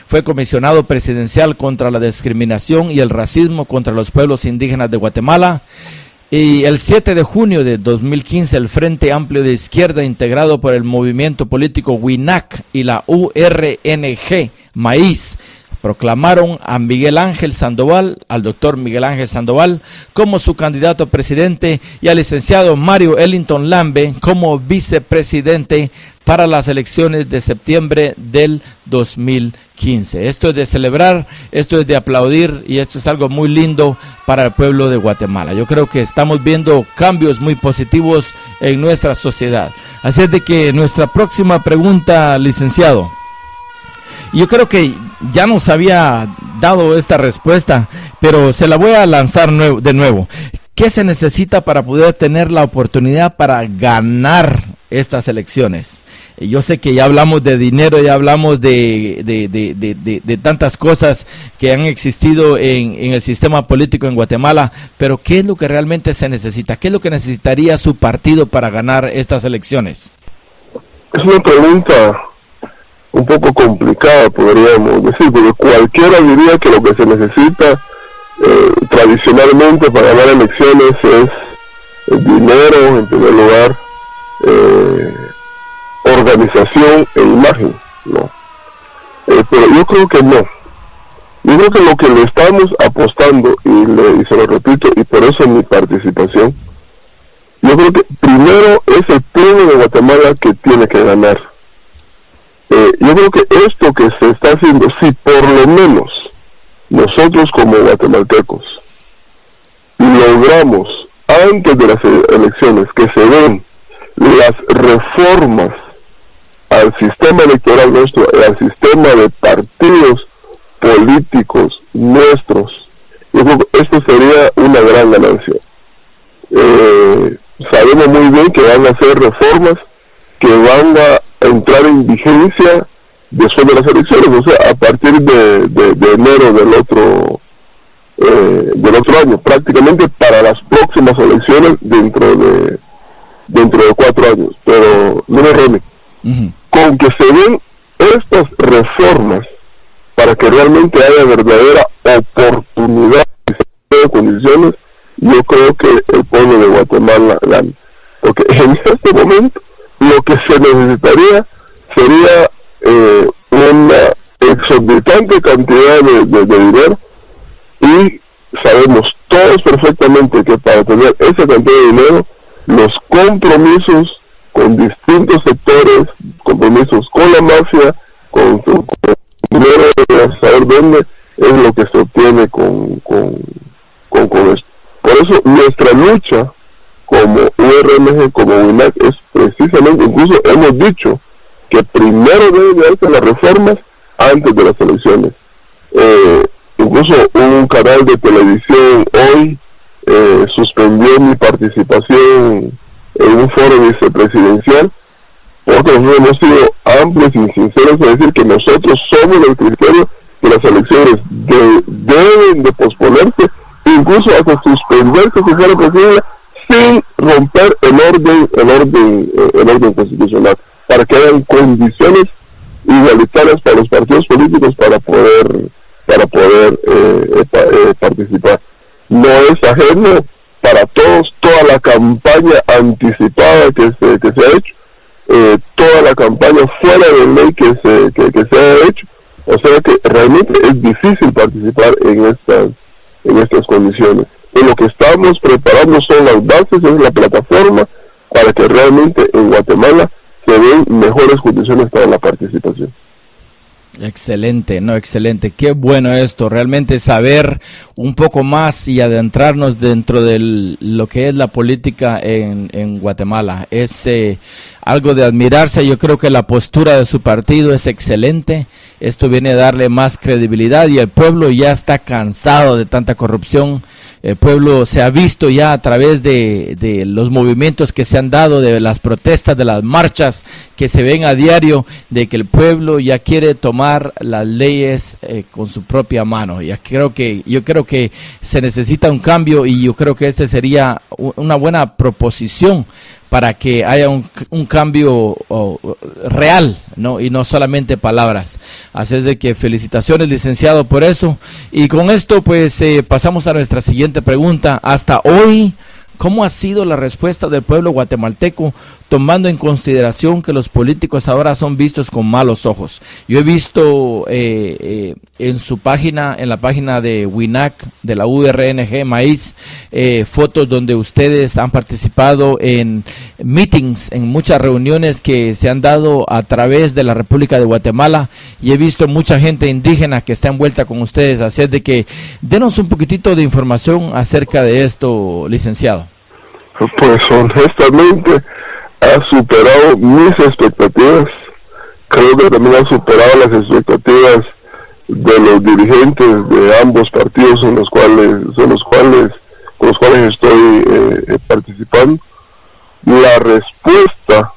Fue comisionado presidencial contra la discriminación y el racismo contra los pueblos indígenas de Guatemala. Y el 7 de junio de 2015, el Frente Amplio de Izquierda, integrado por el movimiento político WINAC y la URNG Maíz, proclamaron a Miguel Ángel Sandoval, al doctor Miguel Ángel Sandoval, como su candidato a presidente y al licenciado Mario Ellington Lambe como vicepresidente para las elecciones de septiembre del 2015. Esto es de celebrar, esto es de aplaudir y esto es algo muy lindo para el pueblo de Guatemala. Yo creo que estamos viendo cambios muy positivos en nuestra sociedad. Así es de que nuestra próxima pregunta, licenciado, yo creo que ya nos había dado esta respuesta, pero se la voy a lanzar de nuevo. ¿Qué se necesita para poder tener la oportunidad para ganar estas elecciones? Yo sé que ya hablamos de dinero, ya hablamos de tantas cosas que han existido en el sistema político en Guatemala, pero ¿qué es lo que realmente se necesita? ¿Qué es lo que necesitaría su partido para ganar estas elecciones? Es una pregunta un poco complicada, podríamos decir, porque cualquiera diría que lo que se necesita tradicionalmente para ganar elecciones es dinero, en primer lugar, organización e imagen, ¿no? Pero yo creo que no. Yo creo que lo que le estamos apostando, y se lo repito, y por eso mi participación, yo creo que primero es el pueblo de Guatemala que tiene que ganar. Yo creo que esto que se está haciendo, si por lo menos nosotros como guatemaltecos logramos antes de las elecciones que se den las reformas al sistema electoral nuestro, al sistema de partidos políticos nuestros, yo creo que esto sería una gran ganancia. Sabemos muy bien que van a hacer reformas que van a entrar en vigencia después de las elecciones, o sea, a partir de enero del otro año, prácticamente para las próximas elecciones dentro de 4 años. Pero no me errore, con que se den estas reformas para que realmente haya verdadera oportunidad y condiciones, yo creo que el pueblo de Guatemala gana, porque en este momento lo que se necesitaría sería una exorbitante cantidad de dinero, y sabemos todos perfectamente que para tener esa cantidad de dinero, los compromisos con distintos sectores, compromisos con la mafia, con dinero de saber dónde, es lo que se obtiene con esto. Por eso nuestra lucha como URMG, como WINAC, es precisamente, incluso hemos dicho que primero deben darse las reformas antes de las elecciones. Incluso un canal de televisión hoy suspendió mi participación en un foro vicepresidencial, porque nosotros hemos sido amplios y sinceros en decir que nosotros somos el criterio que las elecciones deben de posponerse, incluso hasta suspenderse si fuera posible, sin romper el orden constitucional, para que hayan condiciones igualitarias para los partidos políticos para poder participar. No es ajeno para todos toda la campaña anticipada que se ha hecho, toda la campaña fuera de ley que se ha hecho, o sea que realmente es difícil participar en estas condiciones. Y lo que estamos preparando son las bases, es la plataforma para que realmente en Guatemala se den mejores condiciones para la participación. Excelente, excelente, qué bueno esto, realmente saber un poco más y adentrarnos dentro de lo que es la política en Guatemala, es algo de admirarse. Yo creo que la postura de su partido es excelente, esto viene a darle más credibilidad y el pueblo ya está cansado de tanta corrupción. El pueblo se ha visto ya a través de los movimientos que se han dado, de las protestas, de las marchas que se ven a diario, de que el pueblo ya quiere tomar las leyes con su propia mano. Yo creo que se necesita un cambio y yo creo que este sería una buena proposición para que haya un cambio real, ¿no? Y no solamente palabras. Así es de que felicitaciones, licenciado, por eso. Y con esto pues pasamos a nuestra siguiente pregunta. Hasta hoy, ¿cómo ha sido la respuesta del pueblo guatemalteco, tomando en consideración que los políticos ahora son vistos con malos ojos? Yo he visto en su página, en la página de WINAC, de la URNG Maíz, fotos donde ustedes han participado en meetings, en muchas reuniones que se han dado a través de la República de Guatemala, y he visto mucha gente indígena que está envuelta con ustedes. Así es de que denos un poquitito de información acerca de esto, licenciado. Pues honestamente ha superado mis expectativas. Creo que también ha superado las expectativas de los dirigentes de ambos partidos con los cuales estoy participando. La respuesta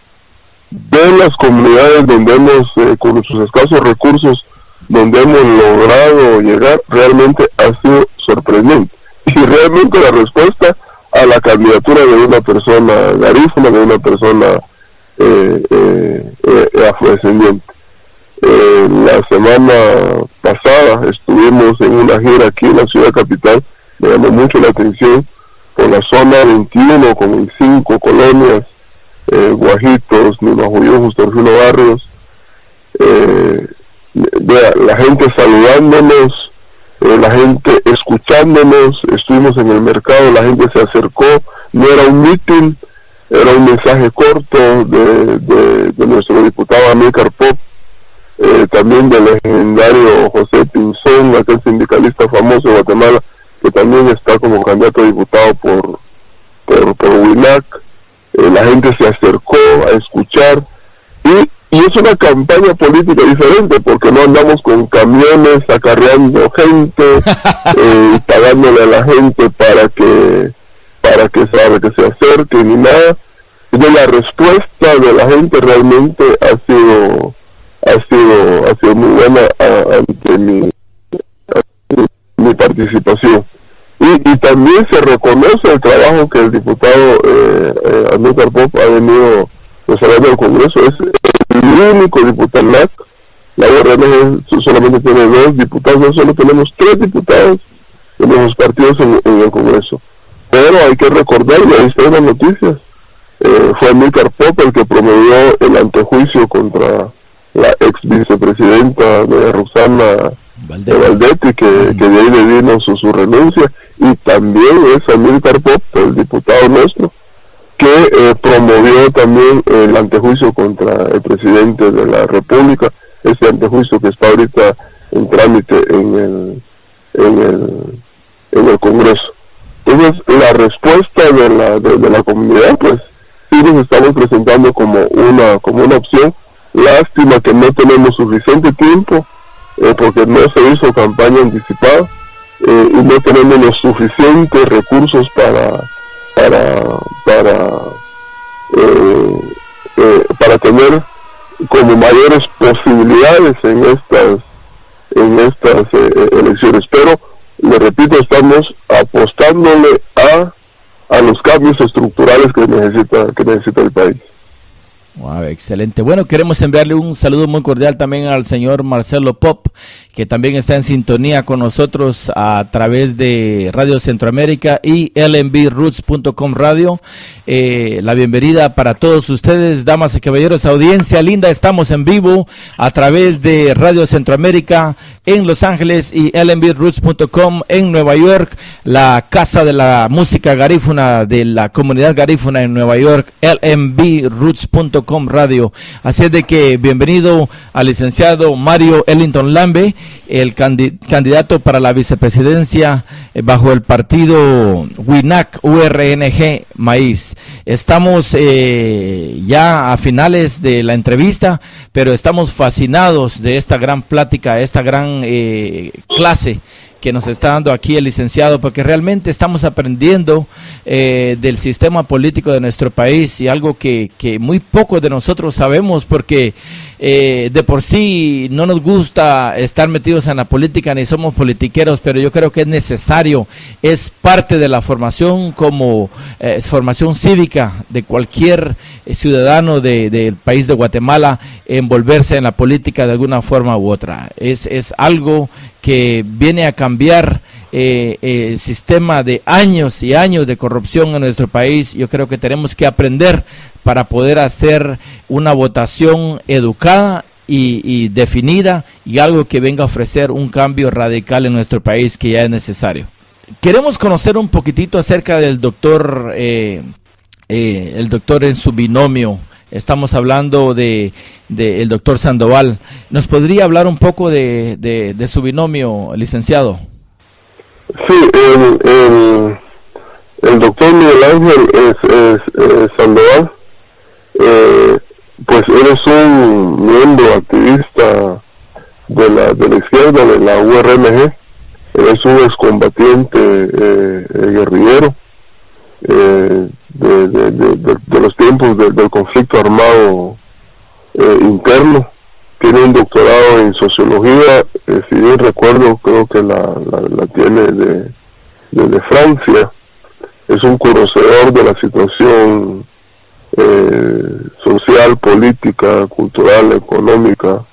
de las comunidades donde hemos, con nuestros escasos recursos, donde hemos logrado llegar, realmente ha sido sorprendente. Y realmente la respuesta a la candidatura de una persona garífuna, de una persona afrodescendiente. La semana pasada estuvimos en una gira aquí en la ciudad capital. Me llamó mucho la atención por la zona 21, como en 5 colonias, Guajitos, Nimajuyú, Justo Orfino Barrios, la gente saludándonos, la gente escuchándonos. Estuvimos en el mercado, la gente se acercó, no era un meeting, era un mensaje corto de nuestro diputado Amílcar Pop, también del legendario José Pinzón, aquel sindicalista famoso de Guatemala, que también está como candidato a diputado por WINAC. La gente se acercó a escuchar, y es una campaña política diferente, porque no andamos con camiones acarreando gente, pagándole a la gente para que se acerque ni nada. De la respuesta de la gente realmente ha sido muy buena ante mi participación. Y también se reconoce el trabajo que el diputado Amílcar Pop ha venido desarrollando al Congreso. Es el único diputado. La URNG solamente tiene 2 diputados, no solo tenemos 3 diputados de los partidos en el Congreso. Pero hay que recordar, y ahí están las noticias, fue Amílcar Pop el que promovió el antejuicio contra la ex vicepresidenta de Rosana Valdetti, que de ahí vino su renuncia, y también es Amílcar Pop, el diputado nuestro, que promovió también el antejuicio contra el presidente de la República, este antejuicio que está ahorita en trámite en el Congreso. Entonces, la respuesta de la comunidad, pues, sí nos estamos presentando como una opción. Lástima que no tenemos suficiente tiempo, porque no se hizo campaña anticipada, y no tenemos los suficientes recursos para tener como mayores posibilidades en estas elecciones. Pero le repito, estamos apostándole a los cambios estructurales que necesita el país. Wow, excelente. Bueno, queremos enviarle un saludo muy cordial también al señor Marcelo Pop, que también está en sintonía con nosotros a través de Radio Centroamérica y lnbroots.com radio. La bienvenida para todos ustedes, damas y caballeros, audiencia linda. Estamos en vivo a través de Radio Centroamérica en Los Ángeles y lnbroots.com en Nueva York, la casa de la música garífuna de la comunidad garífuna en Nueva York, lnbroots.com radio. Así es de que bienvenido al licenciado Mario Ellington Lambe, el candidato para la vicepresidencia bajo el partido WINAC URNG Maíz. Estamos ya a finales de la entrevista, pero estamos fascinados de esta gran plática, esta gran clase que nos está dando aquí el licenciado, porque realmente estamos aprendiendo del sistema político de nuestro país, y algo que muy pocos de nosotros sabemos, porque de por sí no nos gusta estar metidos en la política, ni somos politiqueros, pero yo creo que es necesario, es parte de la formación como formación cívica de cualquier ciudadano del país de Guatemala, envolverse en la política de alguna forma u otra. Es algo que viene a cambiar el sistema de años y años de corrupción en nuestro país. Yo creo que tenemos que aprender para poder hacer una votación educada y definida, y algo que venga a ofrecer un cambio radical en nuestro país que ya es necesario. Queremos conocer un poquitito acerca del doctor, el doctor en su binomio. Estamos hablando de el doctor Sandoval. ¿Nos podría hablar un poco de su binomio, licenciado? Sí, el doctor Miguel Ángel Sandoval, pues él es un miembro activista de la izquierda, de la URNG. Él es un excombatiente guerrillero de los tiempos del conflicto armado interno. Tiene un doctorado en sociología, si bien recuerdo, creo que la tiene de Francia. Es un conocedor de la situación social, política, cultural, económica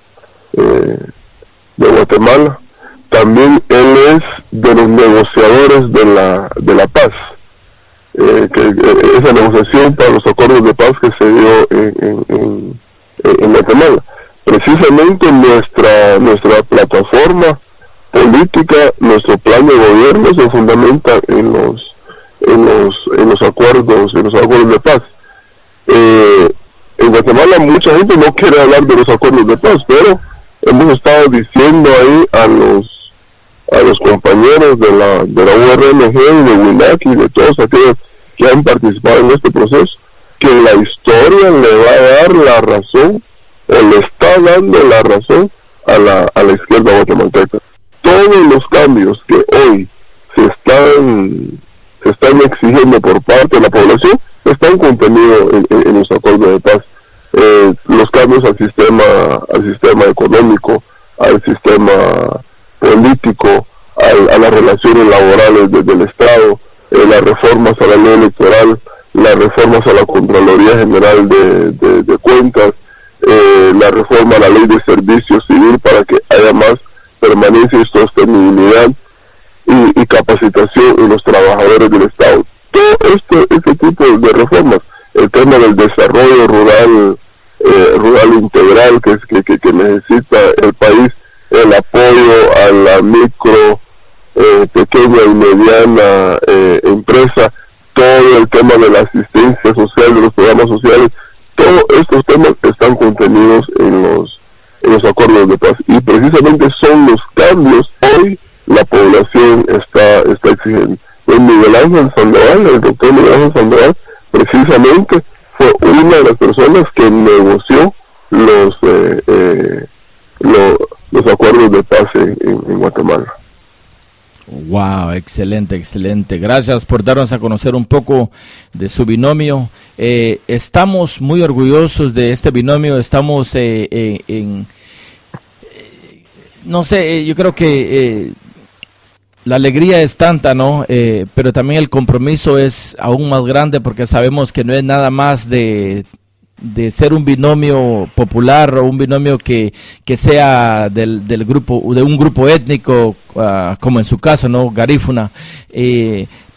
de Guatemala. También él es de los negociadores de la paz, esa negociación para los acuerdos de paz que se dio en Guatemala. Precisamente nuestra plataforma política, nuestro plan de gobierno se fundamenta en los acuerdos de paz. En Guatemala mucha gente no quiere hablar de los acuerdos de paz, pero hemos estado diciendo ahí a los compañeros de la URNG y de WINAC y de todos aquellos que han participado en este proceso, que la historia le va a dar la razón, o le está dando la razón a la izquierda guatemalteca. Todos los cambios que hoy se están exigiendo por parte de la población están contenidos en los acuerdos de paz. Los cambios al sistema económico, al sistema político, a las relaciones laborales del Estado, las reformas a la ley electoral, las reformas a la Contraloría General de Cuentas, la reforma a la ley de servicio civil para que haya más permanencia y sostenibilidad y capacitación en los trabajadores del Estado. Todo este tipo de reformas, el tema del desarrollo rural integral que necesita el país, el apoyo a la micro pequeña y mediana empresa, todo el tema de la asistencia social, de los programas sociales, todos estos temas están contenidos en los acuerdos de paz, y precisamente son los cambios hoy la población está exigiendo. El Miguel Ángel Sandoval, el doctor Miguel Ángel Sandoval, precisamente fue una de las personas que negoció los acuerdos de paz en Guatemala. Wow, excelente. Gracias por darnos a conocer un poco de su binomio. Estamos muy orgullosos de este binomio. Estamos no sé, yo creo que la alegría es tanta, ¿no? Pero también el compromiso es aún más grande, porque sabemos que no es nada más de ser un binomio popular o un binomio que sea del grupo, de un grupo étnico, como en su caso, ¿no? Garífuna.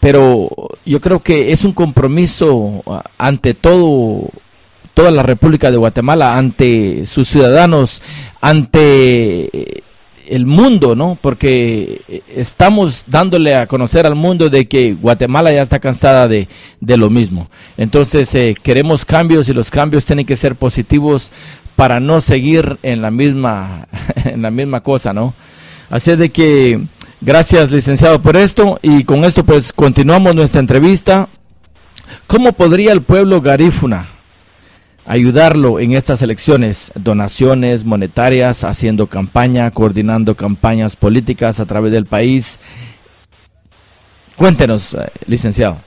Pero yo creo que es un compromiso ante toda la República de Guatemala, ante sus ciudadanos, ante el mundo, ¿no? Porque estamos dándole a conocer al mundo de que Guatemala ya está cansada de lo mismo. Entonces queremos cambios, y los cambios tienen que ser positivos para no seguir en la misma cosa, ¿no? Así es de que gracias, licenciado, por esto, y con esto pues continuamos nuestra entrevista. ¿Cómo podría el pueblo garífuna ayudarlo en estas elecciones? Donaciones monetarias, haciendo campaña, coordinando campañas políticas a través del país. Cuéntenos, licenciado.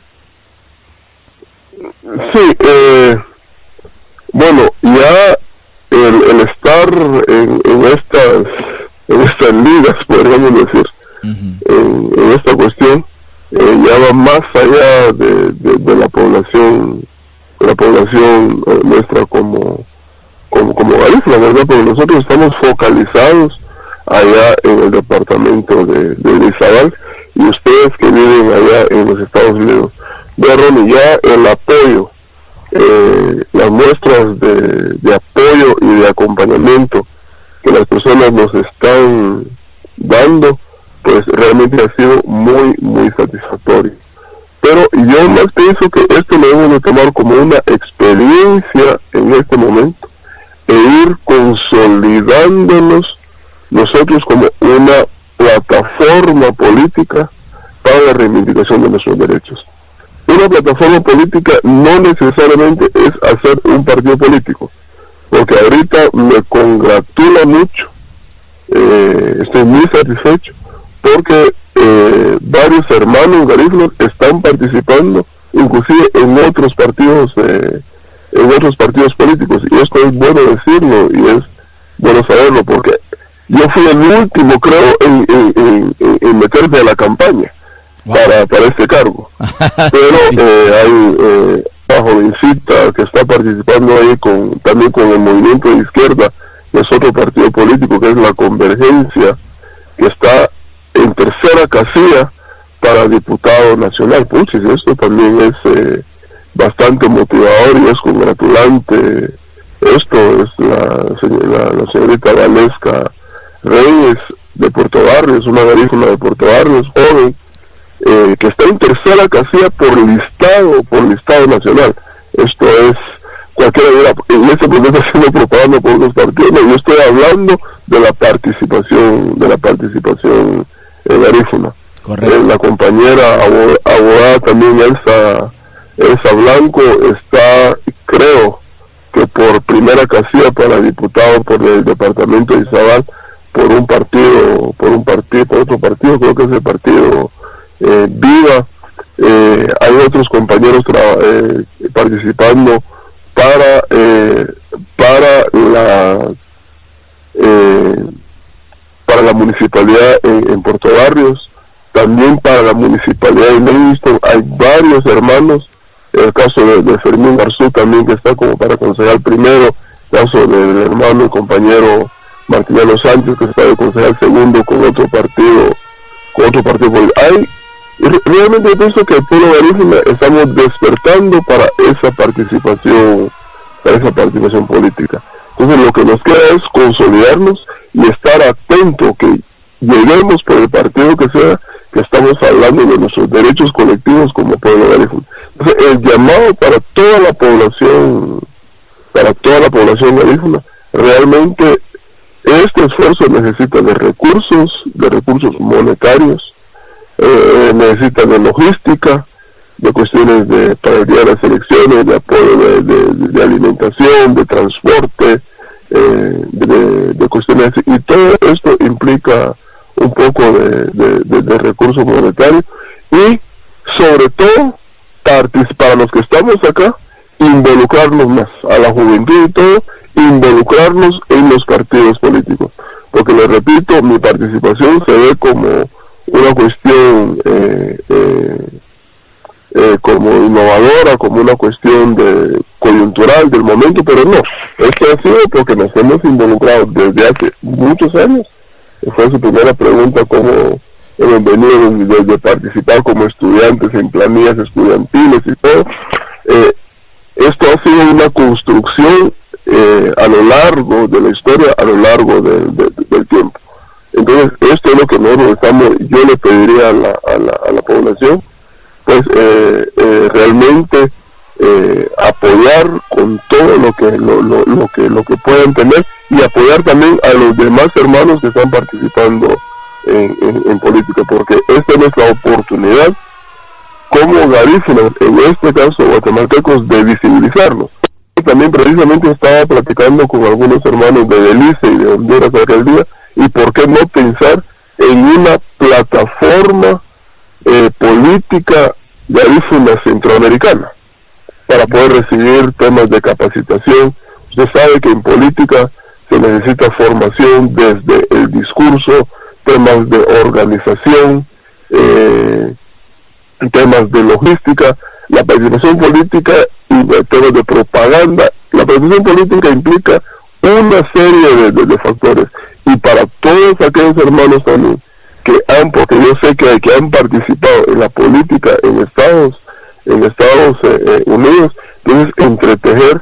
Sí, bueno, ya el estar en estas ligas, podríamos decir, en esta cuestión, ya va más allá de la población nuestra como Galicia, ¿verdad? Porque nosotros estamos focalizados allá en el departamento de Izabal, y ustedes que viven allá en los Estados Unidos, vean ya el apoyo, las muestras de apoyo y de acompañamiento que las personas nos están dando, pues realmente ha sido muy, muy satisfactorio. Pero yo más pienso que esto lo debemos de tomar como una experiencia en este momento, e ir consolidándonos nosotros como una plataforma política para la reivindicación de nuestros derechos. Una plataforma política no necesariamente es hacer un partido político, porque ahorita me congratula mucho, estoy muy satisfecho, porque varios hermanos garífunas están participando inclusive en otros partidos políticos, y esto es bueno decirlo y es bueno saberlo, porque yo fui el último, creo, en meterme a la campaña. Wow. para este cargo, pero sí. Hay una jovencita que está participando ahí también con el movimiento de izquierda, que es otro partido político, que es la Convergencia, que está en tercera casilla para diputado nacional. Puchis, esto también es bastante motivador y es congratulante. Esto es la señorita Valesca Reyes de Puerto Barrios, una garífuna de Puerto Barrios, joven, que está en tercera casilla por listado nacional. Esto es, cualquiera dirá, en este momento está haciendo propaganda por los partidos. No, yo estoy hablando de la participación garífuna. Correcto. La compañera abogada también, Elsa Blanco, está, creo que por primera casilla para diputado por el departamento de Izabal, por otro partido, creo que es el partido Viva. Hay otros compañeros participando para la municipalidad en Puerto Barrios, también para la municipalidad de Livingston. Hay varios hermanos, el caso de Fermín Garzú también, que está como para concejal primero, el caso del hermano y compañero Martinello Sánchez, que está de concejal segundo con otro partido político. Realmente yo pienso que el pueblo garífuna estamos despertando para esa participación política. Entonces lo que nos queda es consolidarnos y estar atento, que lleguemos por el partido que sea, que estamos hablando de nuestros derechos colectivos como pueblo garífuna. Entonces, el llamado para toda la población garífuna, realmente este esfuerzo necesita de recursos monetarios, necesita de logística, de cuestiones para el día de las elecciones, de apoyo de alimentación, de transporte, de cuestiones, y todo esto implica un poco de recursos monetarios, y sobre todo para los que estamos acá, involucrarnos más, a la juventud y todo, involucrarnos en los partidos políticos, porque les repito, mi participación se ve como una cuestión como innovadora, como una cuestión coyuntural del momento, pero no, esto ha sido porque nos hemos involucrado desde hace muchos años. Fue su primera pregunta, cómo hemos venido desde participar como estudiantes en planillas estudiantiles y todo. Esto ha sido una construcción a lo largo de la historia, a lo largo del tiempo. Entonces, esto es lo que nosotros yo le pediría a la población, pues realmente apoyar con todo lo que puedan tener, y apoyar también a los demás hermanos que están participando en política, porque esta es nuestra oportunidad como garífunas, en este caso guatemaltecos, de visibilizarnos. También precisamente estaba platicando con algunos hermanos de Belice y de Honduras aquel día, y por qué no pensar en una plataforma política garífuna centroamericana para poder recibir temas de capacitación. Usted sabe que en política se necesita formación desde el discurso, temas de organización, temas de logística, la participación política y temas de propaganda. La participación política implica una serie de factores, y para todos aquellos hermanos también porque yo sé que han participado en la política en Estados Unidos, entonces entretejer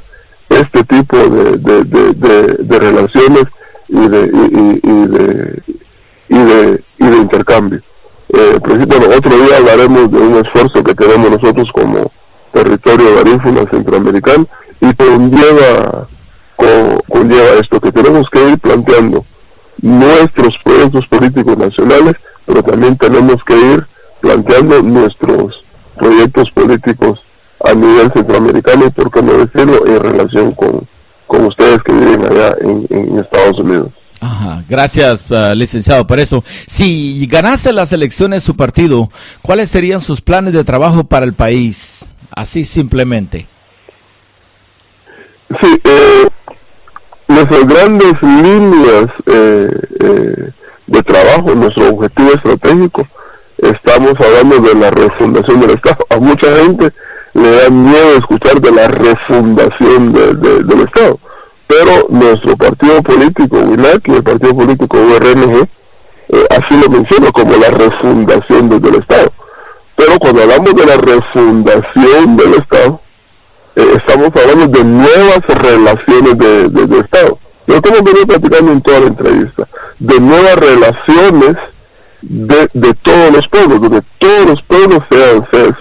este tipo de relaciones y de intercambio. Bueno, otro día hablaremos de un esfuerzo que tenemos nosotros como territorio garífuna centroamericano, y conlleva esto, que tenemos que ir planteando nuestros proyectos políticos nacionales, pero también tenemos que ir planteando nuestros proyectos políticos a nivel centroamericano, y por qué no decirlo, en relación con ustedes que viven allá en Estados Unidos. Ajá, gracias, licenciado, por eso. Si ganase las elecciones su partido, ¿cuáles serían sus planes de trabajo para el país? Así simplemente. Sí, nuestras grandes líneas de trabajo, nuestro objetivo estratégico, estamos hablando de la refundación del Estado. A mucha gente le da miedo escuchar de la refundación del Estado, pero nuestro partido político, WILAC, y el partido político URNG, así lo menciona como la refundación del Estado. Pero cuando hablamos de la refundación del Estado, estamos hablando de nuevas relaciones de Estado. Lo hemos venido platicando en toda la entrevista, de nuevas relaciones de todos los pueblos, donde todos los pueblos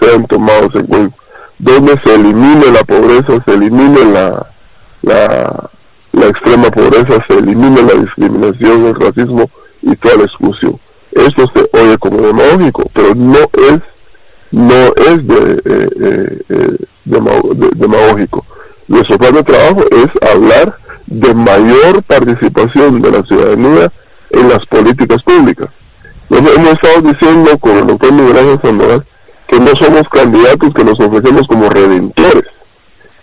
sean tomados en cuenta, donde se elimine la pobreza, se elimine la extrema pobreza, se elimine la discriminación, el racismo y toda la exclusión. Esto se oye como demagógico, pero no es demagógico. Nuestro plan de trabajo es hablar de mayor participación de la ciudadanía en las políticas públicas. Hemos estado diciendo con el doctor Miguel Ángel Sandoval que no somos candidatos que nos ofrecemos como redentores,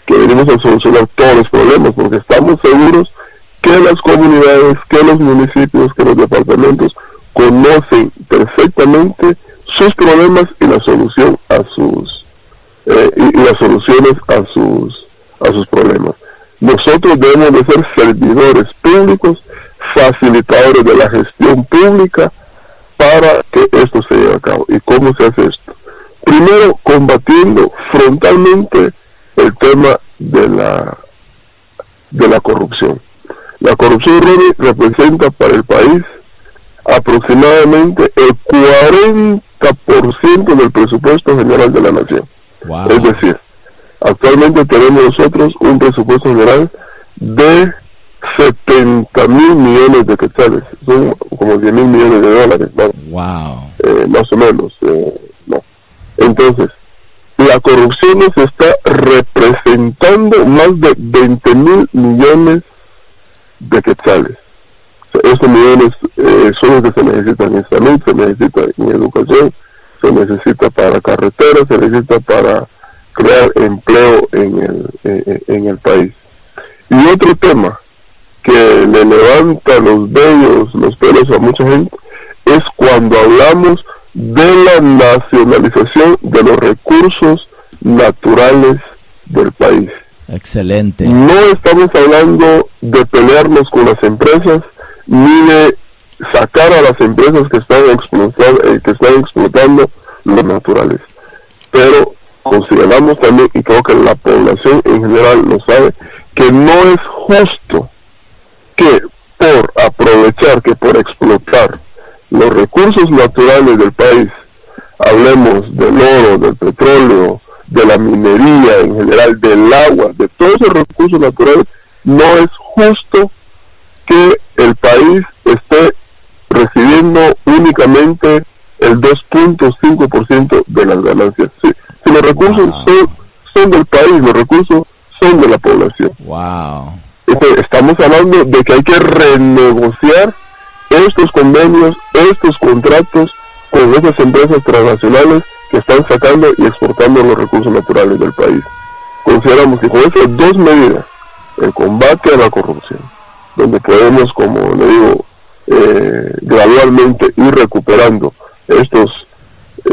que venimos a solucionar todos los problemas, porque estamos seguros que las comunidades, que los municipios, que los departamentos conocen perfectamente sus problemas y la solución a las soluciones a sus problemas. Nosotros debemos de ser servidores públicos, facilitadores de la gestión pública para que esto se lleve a cabo. ¿Y cómo se hace esto? Primero, combatiendo frontalmente el tema de la corrupción. La corrupción, Ronnie, representa para el país aproximadamente el 30% del presupuesto general de la nación. Wow. Es decir, actualmente tenemos nosotros un presupuesto general de 70,000 millones de quetzales, son como 10,000 millones de dólares, ¿no? Wow. Más o menos, no. Entonces, la corrupción nos está representando más de 20,000 millones de quetzales. O sea, estos millones son los que se necesitan en salud, se necesita en educación, se necesita para carreteras, se necesita para crear empleo en el país. Y otro tema que le levanta los pelos a mucha gente es cuando hablamos de la nacionalización de los recursos naturales del país. Excelente. No estamos hablando de pelearnos con las empresas ni de sacar a las empresas que están explotando los naturales, pero consideramos también, y creo que la población en general lo sabe, que no es justo que por aprovechar, que por explotar los recursos naturales del país, hablemos del oro, del petróleo, de la minería en general, del agua, de todos esos recursos naturales, no es justo que el país esté recibiendo únicamente el 2.5% de las ganancias. Sí, si los recursos son del país, los recursos son de la población. Wow. Estamos hablando de que hay que renegociar estos convenios, estos contratos con esas empresas transnacionales que están sacando y exportando los recursos naturales del país. Consideramos que con esas dos medidas, el combate a la corrupción, donde podemos, como le digo, gradualmente ir recuperando estos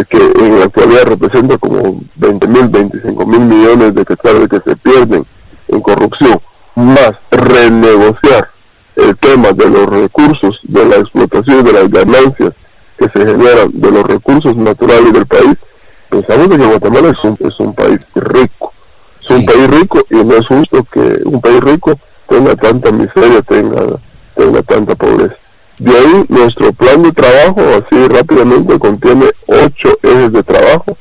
que en la actualidad representan como 20,000, 25,000 millones de quetzales que se pierden en corrupción, más renegociar el tema de los recursos, de la explotación, de las ganancias que se generan de los recursos naturales del país, pensamos que Guatemala es un país rico. Es un país rico y no es justo que un país rico tenga tanta miseria, tenga tanta pobreza. De ahí nuestro plan de trabajo, así rápidamente, contiene 8 ejes de trabajo,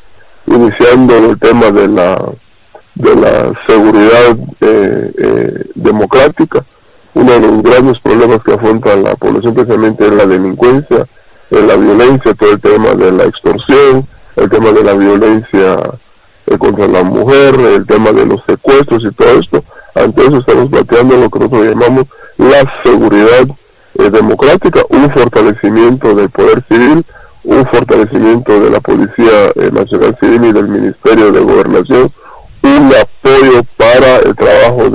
iniciando el tema de la seguridad democrática. Uno de los grandes problemas que afronta la población precisamente es la delincuencia, la violencia, todo el tema de la extorsión, el tema de la violencia contra la mujer, el tema de los secuestros y todo esto. Ante eso estamos planteando lo que nosotros llamamos la seguridad democrática, un fortalecimiento del poder civil, un fortalecimiento de la Policía Nacional Civil y del Ministerio de Gobernación, un apoyo para el trabajo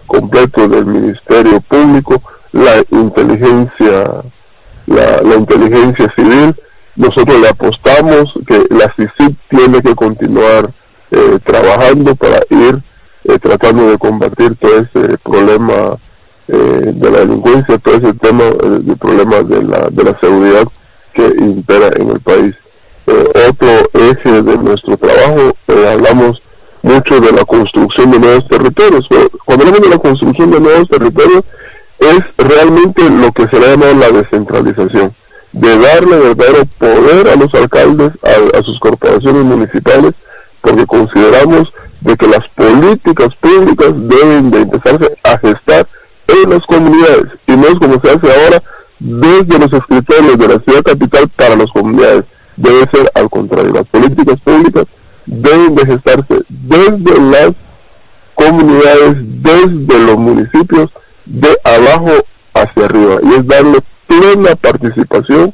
completo del Ministerio Público, la inteligencia civil. Nosotros le apostamos que la CICIG tiene que continuar trabajando para ir tratando de combatir todo ese problema de la delincuencia, todo ese tema de problemas de la seguridad que impera en el país. Otro eje de nuestro trabajo, hablamos mucho de la construcción de nuevos territorios. Cuando hablamos de la construcción de nuevos territorios, es realmente lo que se llama la descentralización, de darle verdadero poder a los alcaldes, a sus corporaciones municipales, porque consideramos de que las políticas públicas deben de empezarse a gestar en las comunidades, y no es como se hace ahora desde los escritorios de la ciudad capital para las comunidades. Debe ser al contrario, las políticas públicas deben de gestarse desde las comunidades, desde los municipios, de abajo hacia arriba, y es darle plena participación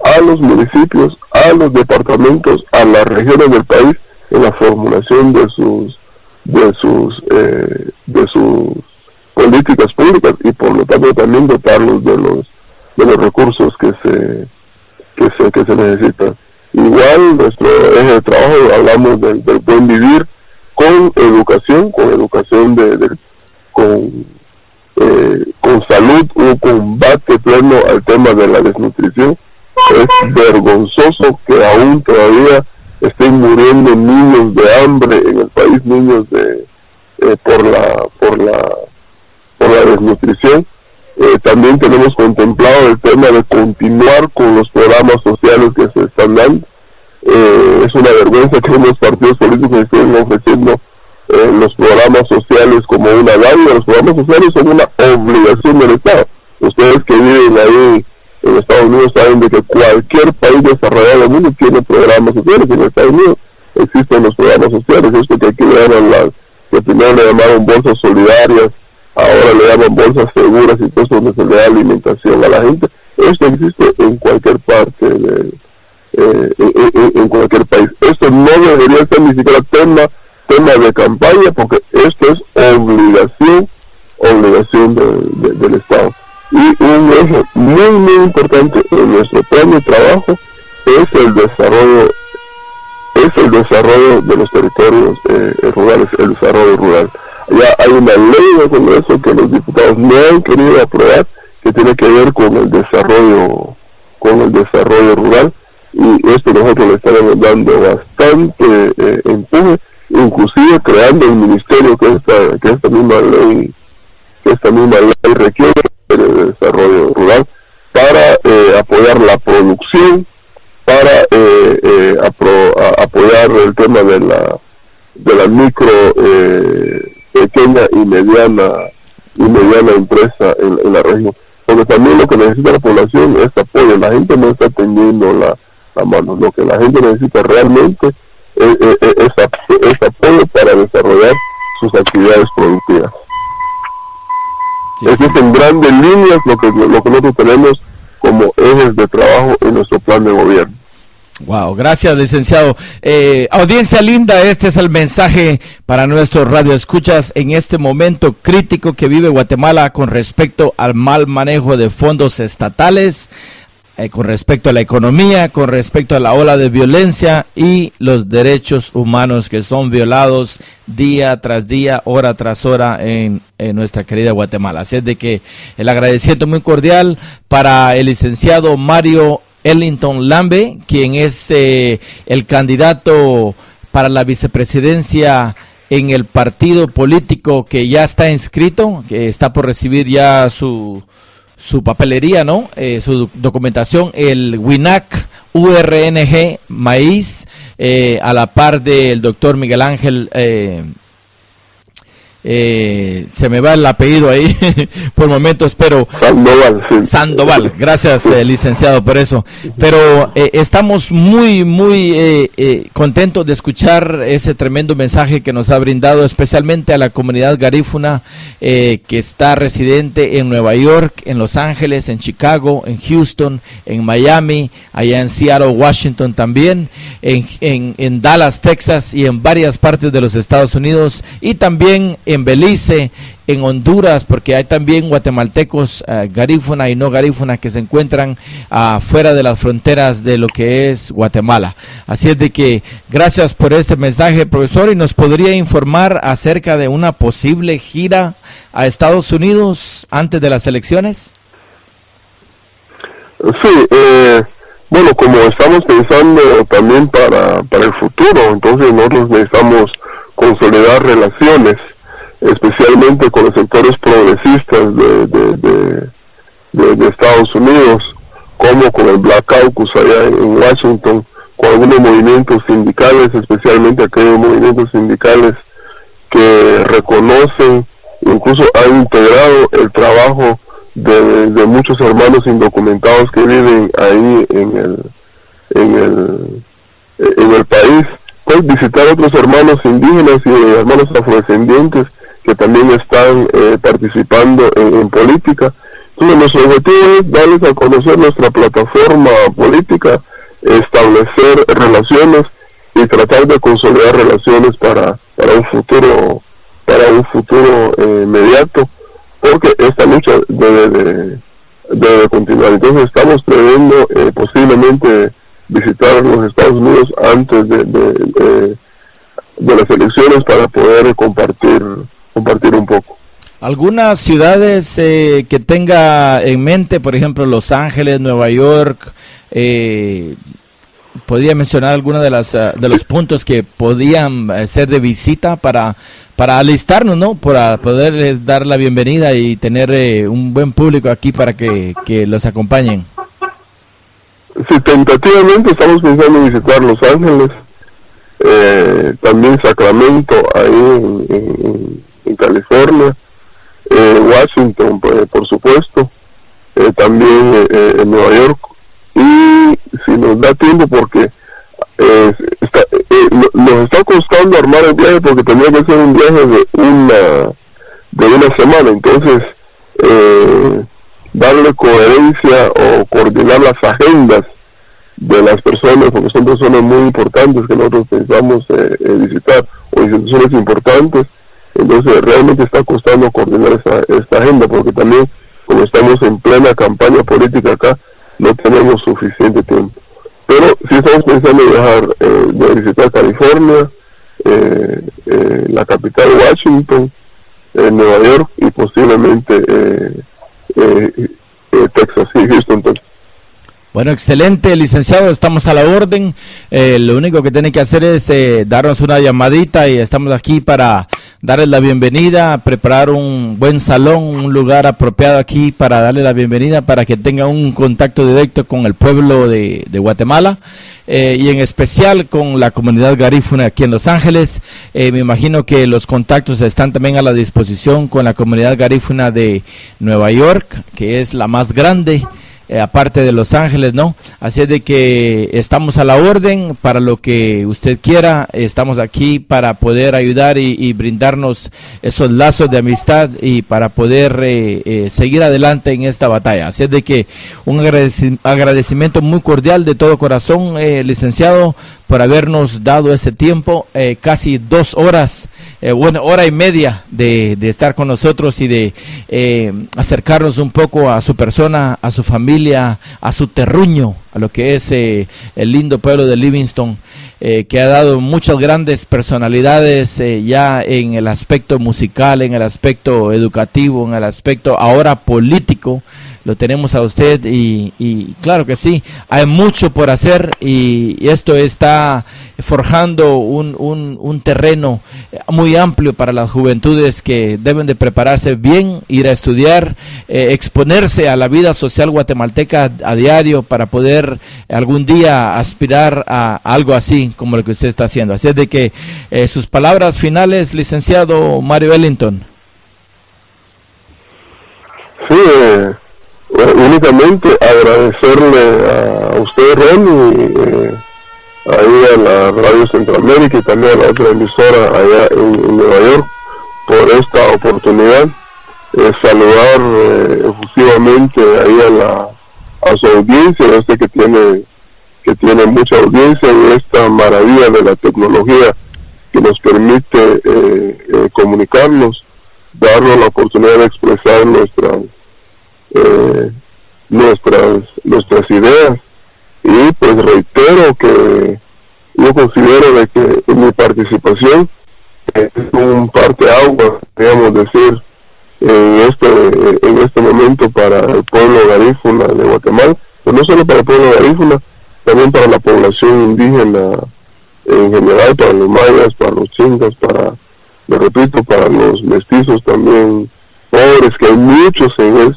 a los municipios, a los departamentos, a las regiones del país en la formulación de sus políticas públicas, y por lo tanto también dotarlos de los recursos que se necesitan. Igual nuestro eje de trabajo, hablamos del buen vivir con educación con salud, un combate pleno al tema de la desnutrición. Es vergonzoso que aún todavía estén muriendo niños de hambre en el país, niños por la desnutrición. También tenemos contemplado el tema de continuar con los programas sociales que se están dando. Es una vergüenza que unos partidos políticos estén ofreciendo los programas sociales como una dádiva. Los programas sociales son una obligación del Estado. Ustedes que viven ahí en Estados Unidos saben de que cualquier país desarrollado del mundo tiene programas sociales. En Estados Unidos existen los programas sociales. Esto que aquí le llaman que primero le llamaron bolsas solidarias, ahora le llaman bolsas seguras, y todo eso, donde se le da alimentación a la gente. Esto existe en cualquier parte en cualquier país. Esto no debería ser ni siquiera tema de campaña, porque esto es obligación del Estado. Y un eje muy importante en nuestro plan de trabajo es el desarrollo de los territorios rurales, el desarrollo rural. Ya hay una ley de Congreso que los diputados no han querido aprobar, que tiene que ver con el desarrollo rural, y esto nosotros le estamos dando bastante empuje, inclusive creando el ministerio que esta misma ley requiere, el desarrollo rural, para apoyar la producción, para apoyar el tema de la micro, pequeña y mediana empresa en la región, porque también lo que necesita la población es apoyo. La gente no está tendiendo la mano. Lo que la gente necesita realmente es apoyo para desarrollar sus actividades productivas. Eso es en grandes líneas lo que nosotros tenemos como ejes de trabajo en nuestro plan de gobierno. Wow, gracias, licenciado. Audiencia linda, este es el mensaje para nuestros radioescuchas en este momento crítico que vive Guatemala con respecto al mal manejo de fondos estatales, con respecto a la economía, con respecto a la ola de violencia y los derechos humanos que son violados día tras día, hora tras hora en nuestra querida Guatemala. Así es de que el agradecimiento muy cordial para el licenciado Mario Ellington Lambe, quien es el candidato para la vicepresidencia en el partido político que ya está inscrito, que está por recibir ya su papelería, ¿no? Su documentación, el WINAC URNG Maíz, a la par del doctor Miguel Ángel, se me va el apellido ahí por momentos, pero Sandoval, gracias licenciado por eso, pero estamos muy contentos de escuchar ese tremendo mensaje que nos ha brindado, especialmente a la comunidad garífuna que está residente en Nueva York, en Los Ángeles, en Chicago, en Houston, en Miami, allá en Seattle, Washington también, en Dallas, Texas, y en varias partes de los Estados Unidos, y también en Belice, en Honduras, porque hay también guatemaltecos garífuna y no garífuna que se encuentran fuera de las fronteras de lo que es Guatemala. Así es de que gracias por este mensaje, profesor, y nos podría informar acerca de una posible gira a Estados Unidos antes de las elecciones. Sí, bueno, como estamos pensando también para el futuro, entonces nosotros necesitamos consolidar relaciones, especialmente con los sectores progresistas de Estados Unidos, como con el Black Caucus allá en Washington, con algunos movimientos sindicales, especialmente aquellos movimientos sindicales que reconocen, incluso han integrado el trabajo de muchos hermanos indocumentados que viven ahí en el país. Pues visitar otros hermanos indígenas y hermanos afrodescendientes que también están participando en política. Entonces nuestro objetivo es darles a conocer nuestra plataforma política, establecer relaciones y tratar de consolidar relaciones para un futuro inmediato, porque esta lucha debe continuar. Entonces estamos previendo posiblemente visitar los Estados Unidos antes de las elecciones para poder compartir un poco. Algunas ciudades que tenga en mente, por ejemplo Los Ángeles, Nueva York, ¿podría mencionar alguna de los puntos que podían ser de visita para alistarnos, ¿no? Para poder dar la bienvenida y tener un buen público aquí para que los acompañen? Sí, tentativamente estamos pensando en visitar Los Ángeles, también Sacramento, ahí en California, Washington, por supuesto, también en Nueva York, y si nos da tiempo, porque nos está costando armar el viaje, porque tendría que ser un viaje de una semana, entonces darle coherencia o coordinar las agendas de las personas, porque son personas muy importantes que nosotros pensamos visitar, o instituciones importantes. Entonces realmente está costando coordinar esta agenda, porque también, como estamos en plena campaña política acá, no tenemos suficiente tiempo. Pero sí estamos pensando en viajar, de visitar California, la capital Washington, Nueva York y posiblemente Texas y Houston, Texas. Bueno, excelente, licenciado, estamos a la orden. Lo único que tiene que hacer es darnos una llamadita y estamos aquí para darles la bienvenida, preparar un buen salón, un lugar apropiado aquí para darle la bienvenida, para que tenga un contacto directo con el pueblo de Guatemala, y en especial con la comunidad garífuna aquí en Los Ángeles. Me imagino que los contactos están también a la disposición con la comunidad garífuna de Nueva York, que es la más grande, aparte de Los Ángeles, ¿no? Así es de que estamos a la orden para lo que usted quiera. Estamos aquí para poder ayudar y brindarnos esos lazos de amistad y para poder seguir adelante en esta batalla. Así es de que un agradecimiento muy cordial de todo corazón, licenciado, por habernos dado ese tiempo, casi 2 horas, hora y media de estar con nosotros y de acercarnos un poco a su persona, a su familia, a su terruño, a lo que es el lindo pueblo de Livingston, que ha dado muchas grandes personalidades ya en el aspecto musical, en el aspecto educativo, en el aspecto ahora político. Lo tenemos a usted y claro que sí, hay mucho por hacer y esto está forjando un terreno muy amplio para las juventudes que deben de prepararse bien, ir a estudiar, exponerse a la vida social guatemalteca a diario para poder algún día aspirar a algo así como lo que usted está haciendo. Así es de que sus palabras finales, licenciado Mario Ellington. Sí, únicamente agradecerle a usted, Ronnie, ahí a la Radio Centroamérica y también a la otra emisora allá en Nueva York por esta oportunidad. Saludar efusivamente ahí a su audiencia. Yo sé que tiene mucha audiencia, y esta maravilla de la tecnología que nos permite comunicarnos, darnos la oportunidad de expresar nuestras ideas. Y pues reitero que yo considero de que mi participación es un parteaguas, digamos decir, en este momento para el pueblo garífuna de Guatemala, pero no solo para el pueblo garífuna, también para la población indígena en general, para los mayas, para los chingas, lo repito, para los mestizos también pobres, que hay muchos en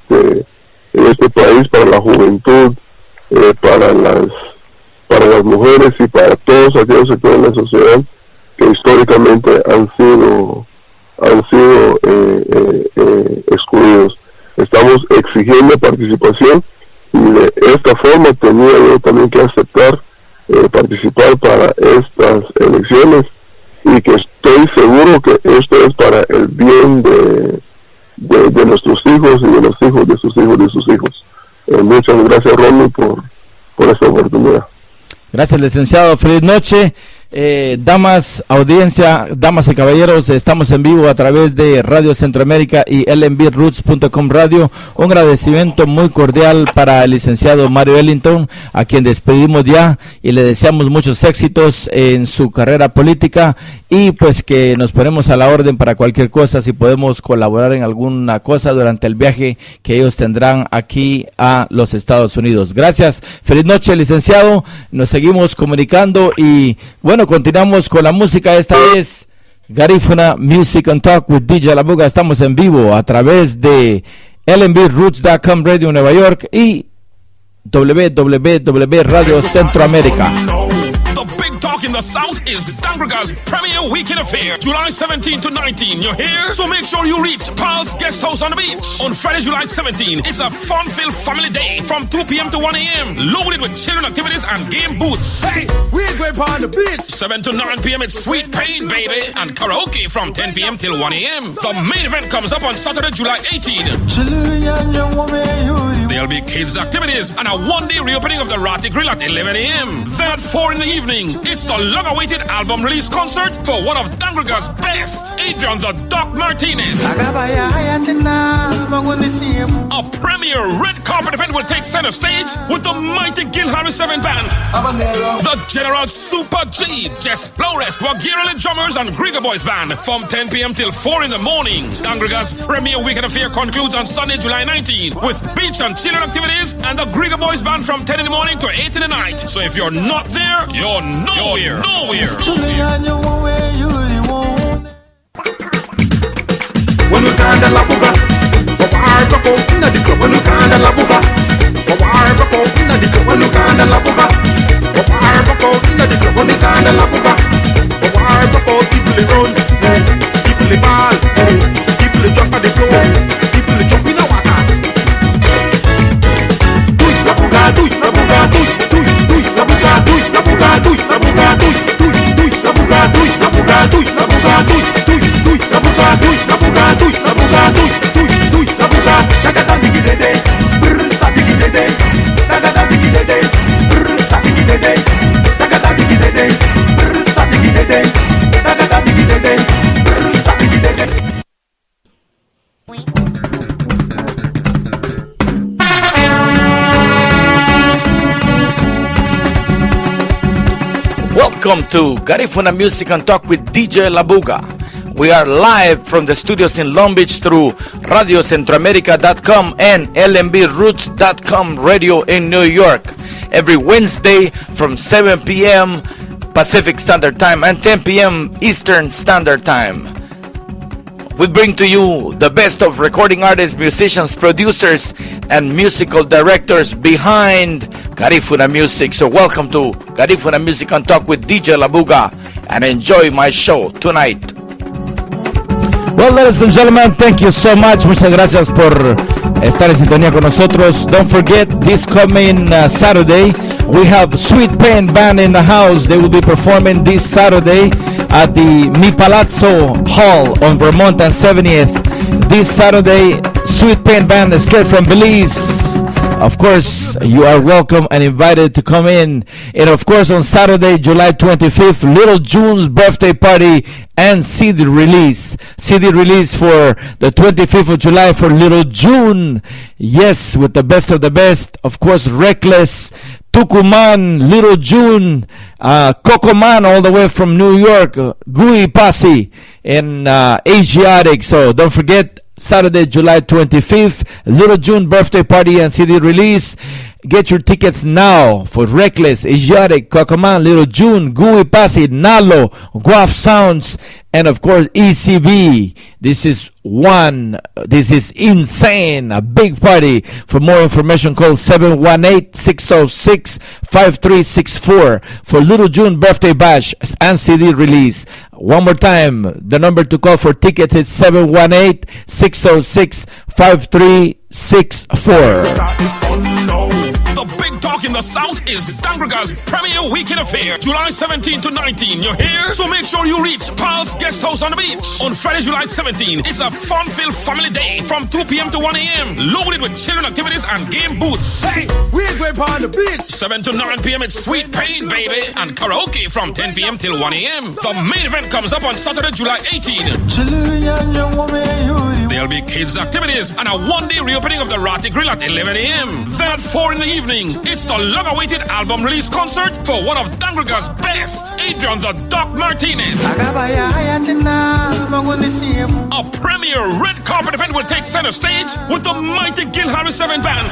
este país, para la juventud, para las mujeres y para todos aquellos sectores de la sociedad que históricamente han sido excluidos. Estamos exigiendo participación, y de esta forma tenía yo también que aceptar participar para estas elecciones, y que estoy seguro que esto es para el bien de nuestros hijos y de los hijos de sus hijos de sus hijos. Muchas gracias, Ronnie, por esta oportunidad. Gracias, licenciado. Feliz noche. Damas, audiencia, damas y caballeros, estamos en vivo a través de Radio Centroamérica y lmbroots.com Radio. Un agradecimiento muy cordial para el licenciado Mario Ellington, a quien despedimos ya y le deseamos muchos éxitos en su carrera política, y pues que nos ponemos a la orden para cualquier cosa, si podemos colaborar en alguna cosa durante el viaje que ellos tendrán aquí a los Estados Unidos. Gracias, feliz noche, licenciado. Nos seguimos comunicando y bueno, continuamos con la música. Esta es Garífuna Music and Talk with DJ Labuga. Estamos en vivo a través de lmbroots.com Radio Nueva York y www Radio Centroamérica. The big talk in the South is Dangraga's premier weekend affair, July 17 to 19. You're here? So make sure you reach Paul's Guest House on the beach. On Friday, July 17, it's a fun-filled family day from 2 p.m. to 1 a.m. Loaded with children activities and game booths. Hey, we're going on the beach. 7 to 9 p.m. it's Sweet Pain, baby, and karaoke from 10 p.m. till 1 a.m. The main event comes up on Saturday, July 18. There'll be kids' activities and a one-day reopening of the Rati Grill at 11 a.m. Then at 4 in the evening, it's the long-awaited album release concert for one of Dangraga's best, Adrian the Doc Martinez. A premier red carpet event will take center stage with the mighty Gil Harris 7 Band, the General Super G, Jess Flores, Wagirale Drummers, and Grigger Boys Band from 10 p.m. till 4 in the morning. Dangraga's premier weekend affair concludes on Sunday, July 19 with beach and children activities and the Grigger Boys Band from 10 in the morning to 8 in the night. So if you're not there, you're nowhere. When we can't la buga, when we can't la buga, when we can't la buga, when we can't la buga, people run, people ball, people jump on the floor, people jump in the water. Do it la buga, do it la buga, do it la buga, do it la buga, do it la buga, do it la buga, do it la buga, do it la buga, do it la buga, do it la buga, do it la buga, do it la buga, sagata digidede, brr sadigidede, sagata digidede, brr sadigidede, sagata digidede, brr sadigidede, sagata digidede, brr sadigidede. Welcome to Garifuna Music and Talk with DJ Labuga. We are live from the studios in Long Beach through RadioCentroamerica.com and LMBRoots.com radio in New York. Every Wednesday from 7 p.m. Pacific Standard Time and 10 p.m. Eastern Standard Time. We bring to you the best of recording artists, musicians, producers, and musical directors behind Garifuna Music. So welcome to Garifuna Music and Talk with DJ Labuga and enjoy my show tonight. Well, ladies and gentlemen, thank you so much. Muchas gracias por estar en sintonía con nosotros. Don't forget, this coming Saturday, we have Sweet Pain Band in the house. They will be performing this Saturday at the Mi Palazzo Hall on Vermont and 70th. This Saturday, Sweet Pain Band is straight from Belize. Of course, you are welcome and invited to come in. And of course, on Saturday, July 25th, Little June's birthday party and CD release. CD release for the 25th of July for Little June. Yes, with the best of the best. Of course, Reckless, Tucuman, Little June, Cocoman all the way from New York, Gui Pasi, and Asiatic. So don't forget, Saturday, July 25th, Little June birthday party and CD release. Get your tickets now for Reckless, Asiatic, Cocoman, Little June, Gui Pasi, Nalo, Guaf Sounds, and of course ECB. This is insane, a big party. For more information, call 718-606-5364 for Little June birthday bash and CD release. One more time, the number to call for tickets is 718-606-5364. The big talk in the South is Dangraga's premier weekend affair, July 17 to 19. You're here? So make sure you reach Paul's Guest House on the beach. On Friday, July 17, it's a fun-filled family day from 2 p.m. to 1 a.m. Loaded with children activities and game booths. Hey, we're going on the beach. 7 to 9 p.m. it's Sweet Pain, baby, and karaoke from 10 p.m. till 1 a.m. The main event comes up on Saturday, July 18. There'll be kids' activities and a one-day reopening of the Rati Grill at 11 a.m. Then at 4 in the evening, it's the long-awaited album release concert for one of Dangraga's best, Adrian the Doc Martinez. A premier red carpet event will take center stage with the mighty Gil Harris 7 Band,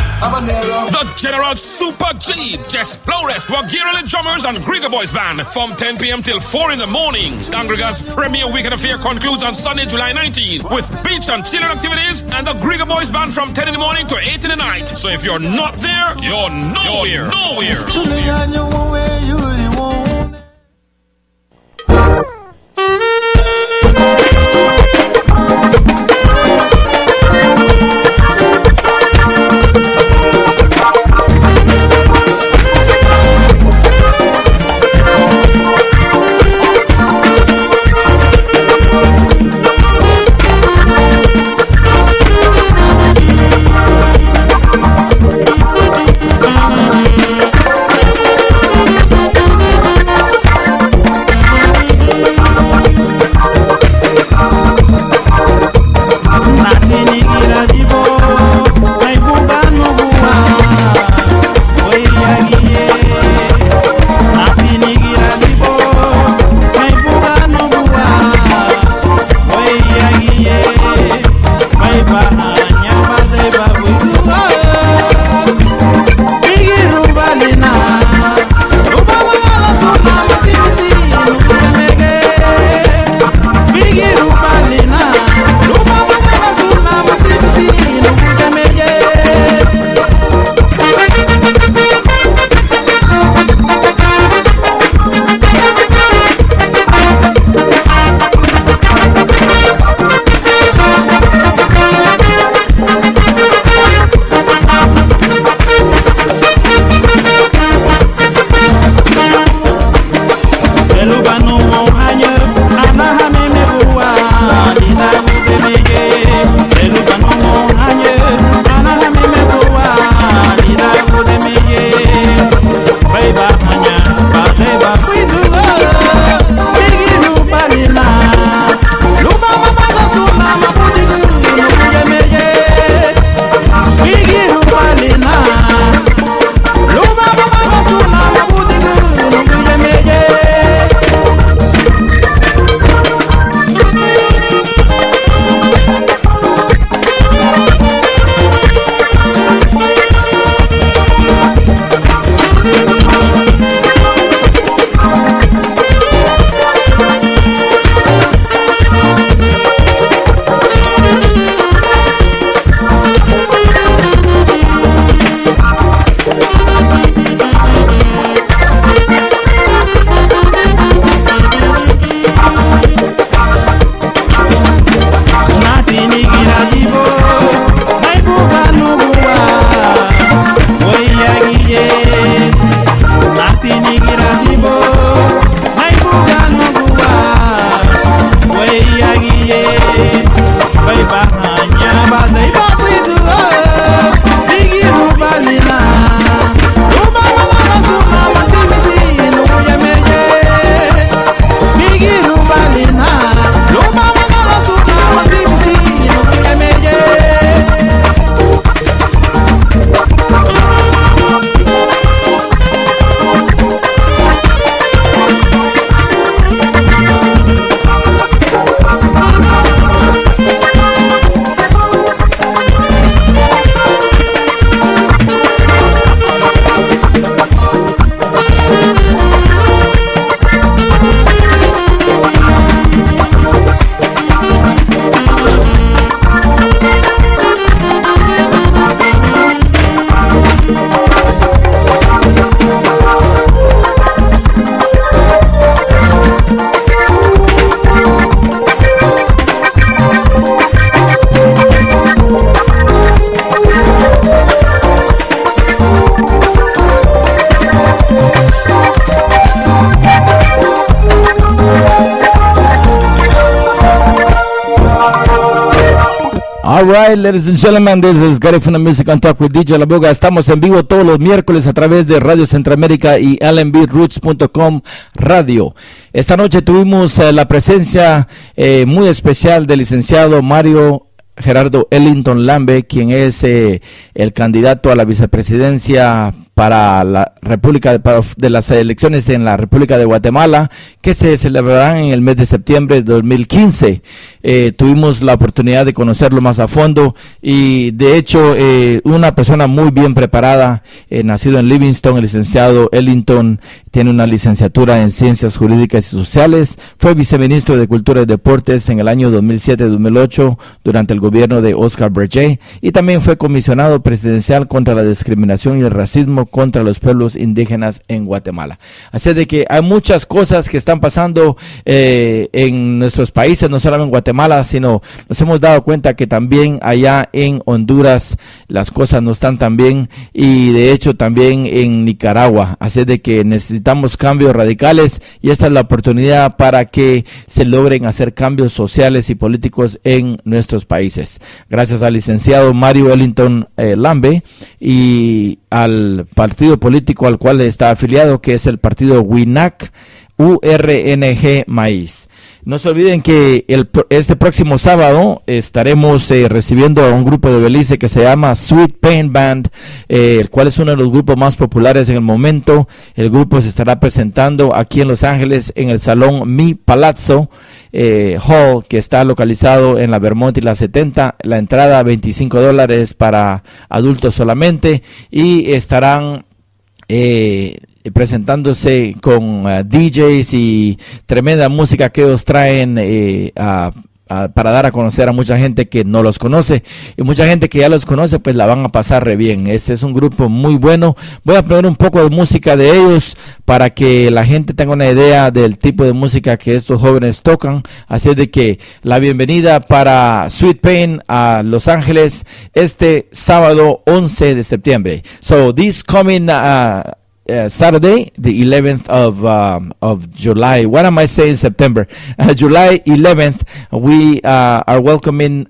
the General Super G, Jess Flores, Wagirale Drummers, and Grigger Boys Band from 10 p.m. till 4 in the morning. Dangraga's premier weekend affair concludes on Sunday, July 19 with beach and chilling activities and the Grigger Boys Band from 10 in the morning to 8 in the night. So if you're not there, you're nowhere. Alright, ladies and gentlemen, this is Gary from the Music and Talk with DJ Labuga. Estamos en vivo todos los miércoles a través de Radio Centroamérica y lmbRoots.com Radio. Esta noche tuvimos la presencia muy especial del licenciado Mario Gerardo Ellington Lambe, quien es el candidato a la vicepresidencia para la República de las elecciones en la República de Guatemala, que se celebrarán en el mes de septiembre de 2015. Tuvimos la oportunidad de conocerlo más a fondo y de hecho una persona muy bien preparada, nacido en Livingston, el licenciado Ellington tiene una licenciatura en Ciencias Jurídicas y Sociales, fue viceministro de Cultura y Deportes en el año 2007-2008 durante el gobierno de Oscar Breyer y también fue comisionado presidencial contra la discriminación y el racismo contra los pueblos indígenas en Guatemala. Así de que hay muchas cosas que están pasando en nuestros países, no solamente en Guatemala, sino nos hemos dado cuenta que también allá en Honduras las cosas no están tan bien y de hecho también en Nicaragua. Así de que necesitamos cambios radicales y esta es la oportunidad para que se logren hacer cambios sociales y políticos en nuestros países. Gracias al licenciado Mario Ellington Lambe y al partido político al cual está afiliado, que es el partido WINAC, URNG Maíz. No se olviden que este próximo sábado estaremos recibiendo a un grupo de Belice que se llama Sweet Pain Band, el cual es uno de los grupos más populares en el momento. El grupo se estará presentando aquí en Los Ángeles en el Salón Mi Palazzo Hall, que está localizado en la Vermont y la 70. La entrada $25 para adultos solamente y estarán presentándose con DJs y tremenda música que ellos traen para dar a conocer a mucha gente que no los conoce y mucha gente que ya los conoce pues la van a pasar re bien. Ese es un grupo muy bueno. Voy a poner un poco de música de ellos para que la gente tenga una idea del tipo de música que estos jóvenes tocan. Así de que la bienvenida para Sweet Pain a Los Ángeles este sábado 11 de septiembre. So this coming Saturday, the 11th of July. What am I saying? September, July 11th. We are welcoming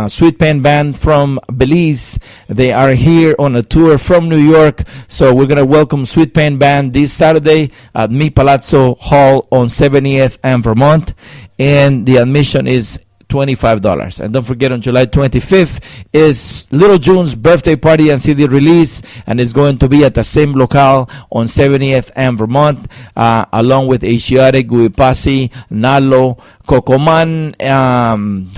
Sweet Pain Band from Belize. They are here on a tour from New York. So we're gonna welcome Sweet Pain Band this Saturday at Mi Palazzo Hall on 70th and Vermont, and the admission is $25. And don't forget, on July 25th is Little June's birthday party and CD release, and it's going to be at the same locale on 70th and Vermont, along with Asiatic, Guipasi, Nalo, Cocoman.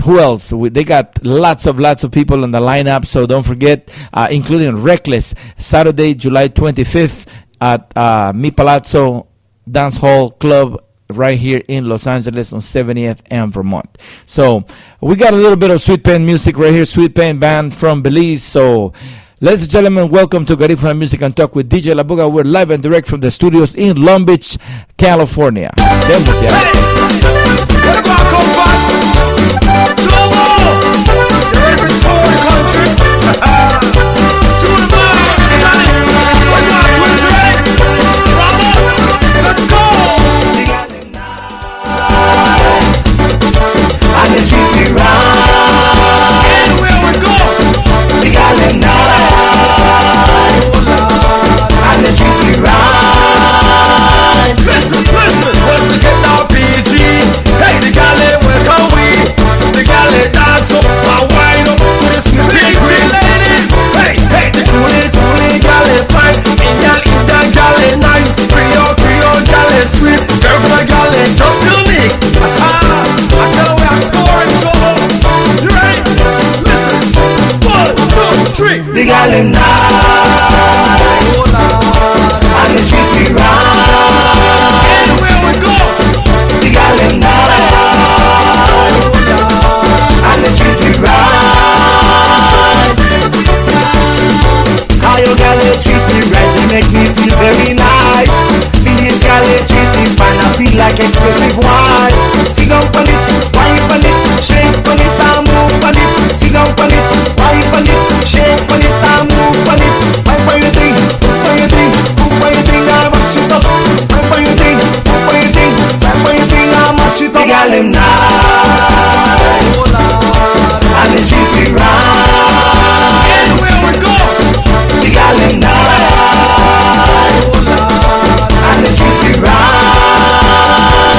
Who else? They got lots of people in the lineup, so don't forget, including Reckless, Saturday, July 25th at Mi Palazzo Dance Hall Club, right here in Los Angeles on 70th and Vermont. So we got a little bit of Sweet Pain music right here, Sweet Pain Band from Belize. So ladies and gentlemen, welcome to Garifuna Music and Talk with DJ Labuga. We're live and direct from the studios in Long Beach, California. The gal in night, and the street we ride. Anywhere we go, the gal in night, and the street we ride. How your gal treat me right, they make me feel very nice. These gal treat me fine, I feel like expensive wine. Sit down on it, wine on it, shake on it, and move on it. Sit down on it, wine on it, shake on it, and move on it. Wine for your thing, move for your thing, move for your thing, and mash it up. Wine for your thing, move for your thing, wine for your thing, and mash it up. The gal them nice, and the street we ride. Anywhere we go, the gal them nice, and the street we ride.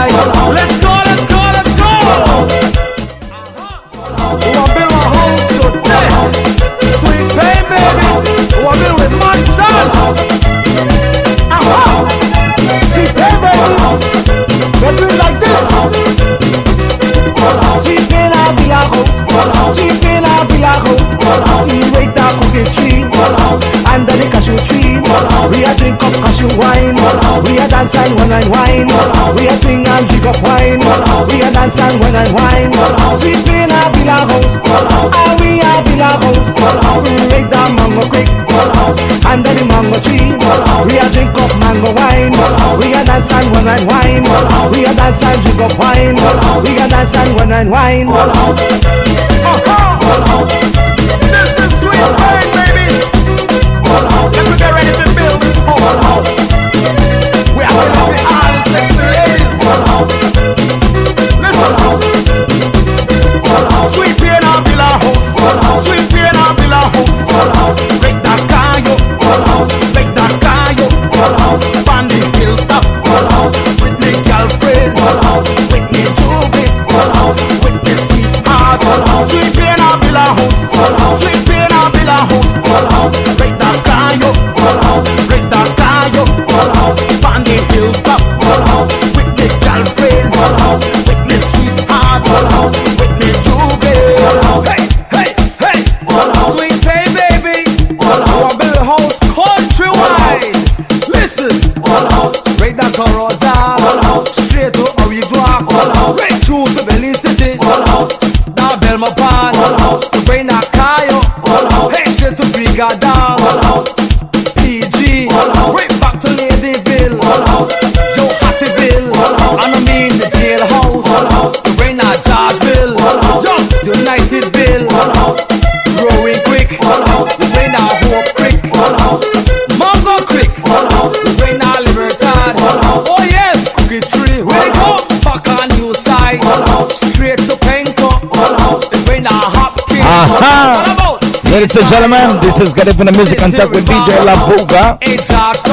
right. Let's go, let's go, let's go. We want build a house today. Sweet baby, we want build with mansion. Sweet baby, we do it like this. Sweet baby, I'll be a host. Sweet baby, I'll be a host. We wait that cookie tree under the cashew tree. We a drink up cashew wine. We a dance and wine. We a swing and drink up wine. We a dance and wine. Sweet baby, I'll be a host. Ah, we a be a host. We wait that mango quick under the mango tree. We a drink up mango wine. We a dance and wine. We a dance and drink up wine. We a dance and wine. This is sweet wine, baby. Let me get ready to build this house. We are going to all the sexy ladies. Listen. Sweet pain and villa house. Sweet pain and villa house. Break that kayo. Break that kayo. Bandit hilltop. With me girlfriend. With me Juby. With me sweetheart. Sweet pain and villa house. Sweet pain and villa house. Break that kayo. Break that kayo. Bandit hilltop. With me girlfriend. With me sweetheart. With me Juby. Hey, hey, hey. Sweet pay baby. I build a house countrywide. Listen. Break that Rosa. Straight to Orijua. Right through to Belize City. Down Belmopan. To bring that Kayo. Hey, straight to Brigada. PG. Right back to Ladyville. Yo, Hattieville. And I mean the jailhouse. To bring that Georgeville. Yo, Unitedville. Growing quick. To bring that Hope Creek. Mango Creek. To bring that Libertad. Oh yes, Cookie Tree. Where they go? Back on new side. Straight to Penco. To bring that Hopkins. Aha. What about? Ladies and gentlemen, this is Garifuna Music and Talk with DJ La Buga.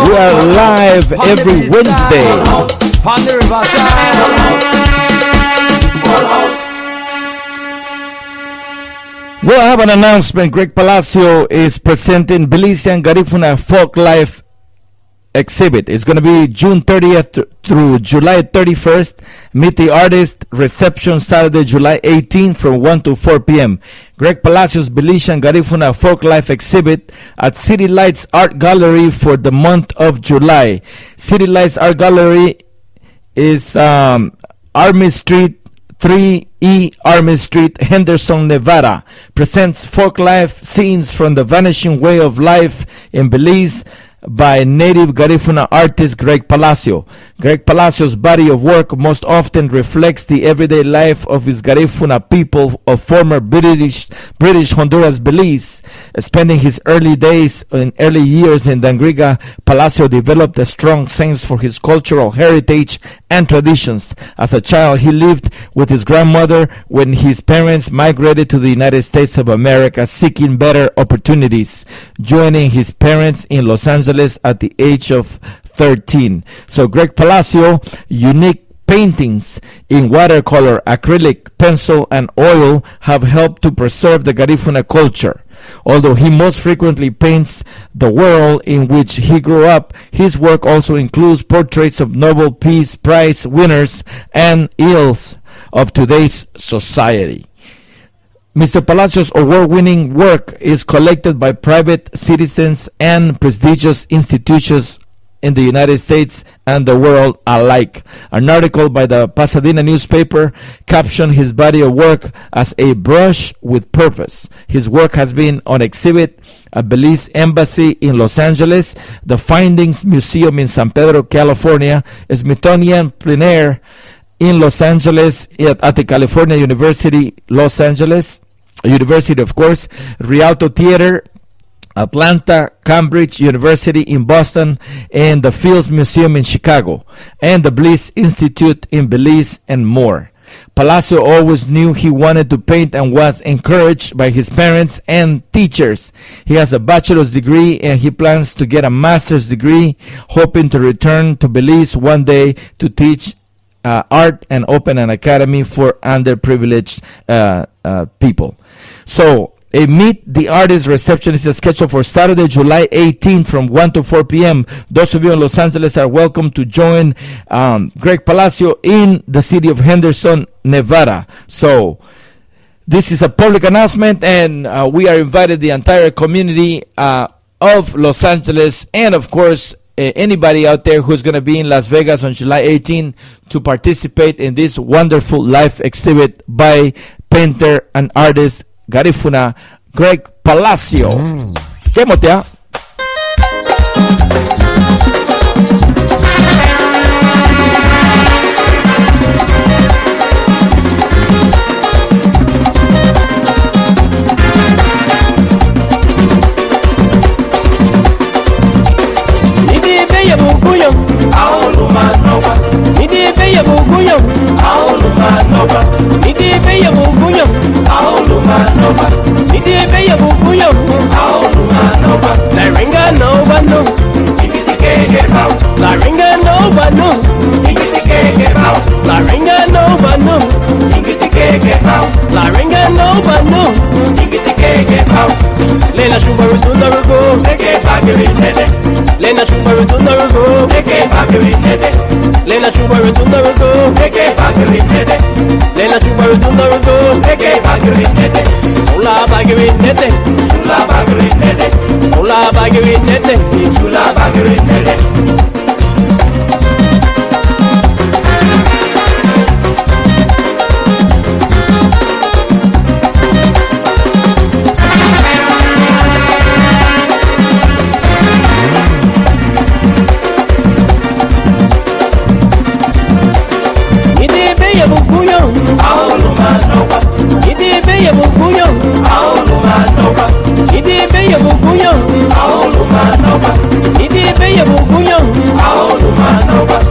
We are live every Wednesday. On the riverside. We'll have an announcement. Greg Palacio is presenting Belizean Garifuna Folk Life exhibit. It's going to be June 30th through July 31st. Meet the artist. Reception Saturday, July 18th from 1 to 4 p.m. Greg Palacios Belizean Garifuna Folk Life exhibit at City Lights Art Gallery for the month of July. City Lights Art Gallery is Army Street 3E Army Street, Henderson, Nevada. Presents folk life scenes from the vanishing way of life in Belize by native Garifuna artist Greg Palacio. Greg Palacio's body of work most often reflects the everyday life of his Garifuna people of former British Honduras, Belize. Spending his early years in Dangriga, Palacio developed a strong sense for his cultural heritage and traditions. As a child, he lived with his grandmother when his parents migrated to the United States of America seeking better opportunities, joining his parents in Los Angeles at the age of 13. So Greg Palacio, unique paintings in watercolor, acrylic, pencil, and oil have helped to preserve the Garifuna culture. Although he most frequently paints the world in which he grew up, his work also includes portraits of Nobel Peace Prize winners and ills of today's society. Mr. Palacio's award-winning work is collected by private citizens and prestigious institutions in the United States and the world alike. An article by the Pasadena newspaper captioned his body of work as a brush with purpose. His work has been on exhibit at Belize Embassy in Los Angeles, the Findings Museum in San Pedro, California, Smithsonian Plein Air in Los Angeles, at the California University, Los Angeles, University, of course, Rialto Theater, Atlanta, Cambridge University in Boston, and the Fields Museum in Chicago, and the Bliss Institute in Belize, and more. Palacio always knew he wanted to paint and was encouraged by his parents and teachers. He has a bachelor's degree and he plans to get a master's degree, hoping to return to Belize one day to teach art and open an academy for underprivileged people. So a Meet the Artist reception is scheduled for Saturday, July 18th from 1 to 4 p.m. Those of you in Los Angeles are welcome to join Greg Palacio in the city of Henderson, Nevada. So this is a public announcement, and we are invited the entire community of Los Angeles, and of course anybody out there who's going to be in Las Vegas on July 18 to participate in this wonderful live exhibit by painter and artist Garifuna Greg Palacio. ¿Qué motea? Lena Subaru Tundarugo, Neke Bakirinete. Lena Subaru Tundarugo, Neke Bakirinete. Lena Subaru Tundarugo, Neke Bakirinete. Lena Subaru Tundarugo, Neke Bakirinete. Chula Bakirinete, Chula Bakirinete. Chula Bakirinete, Chula Bakirinete.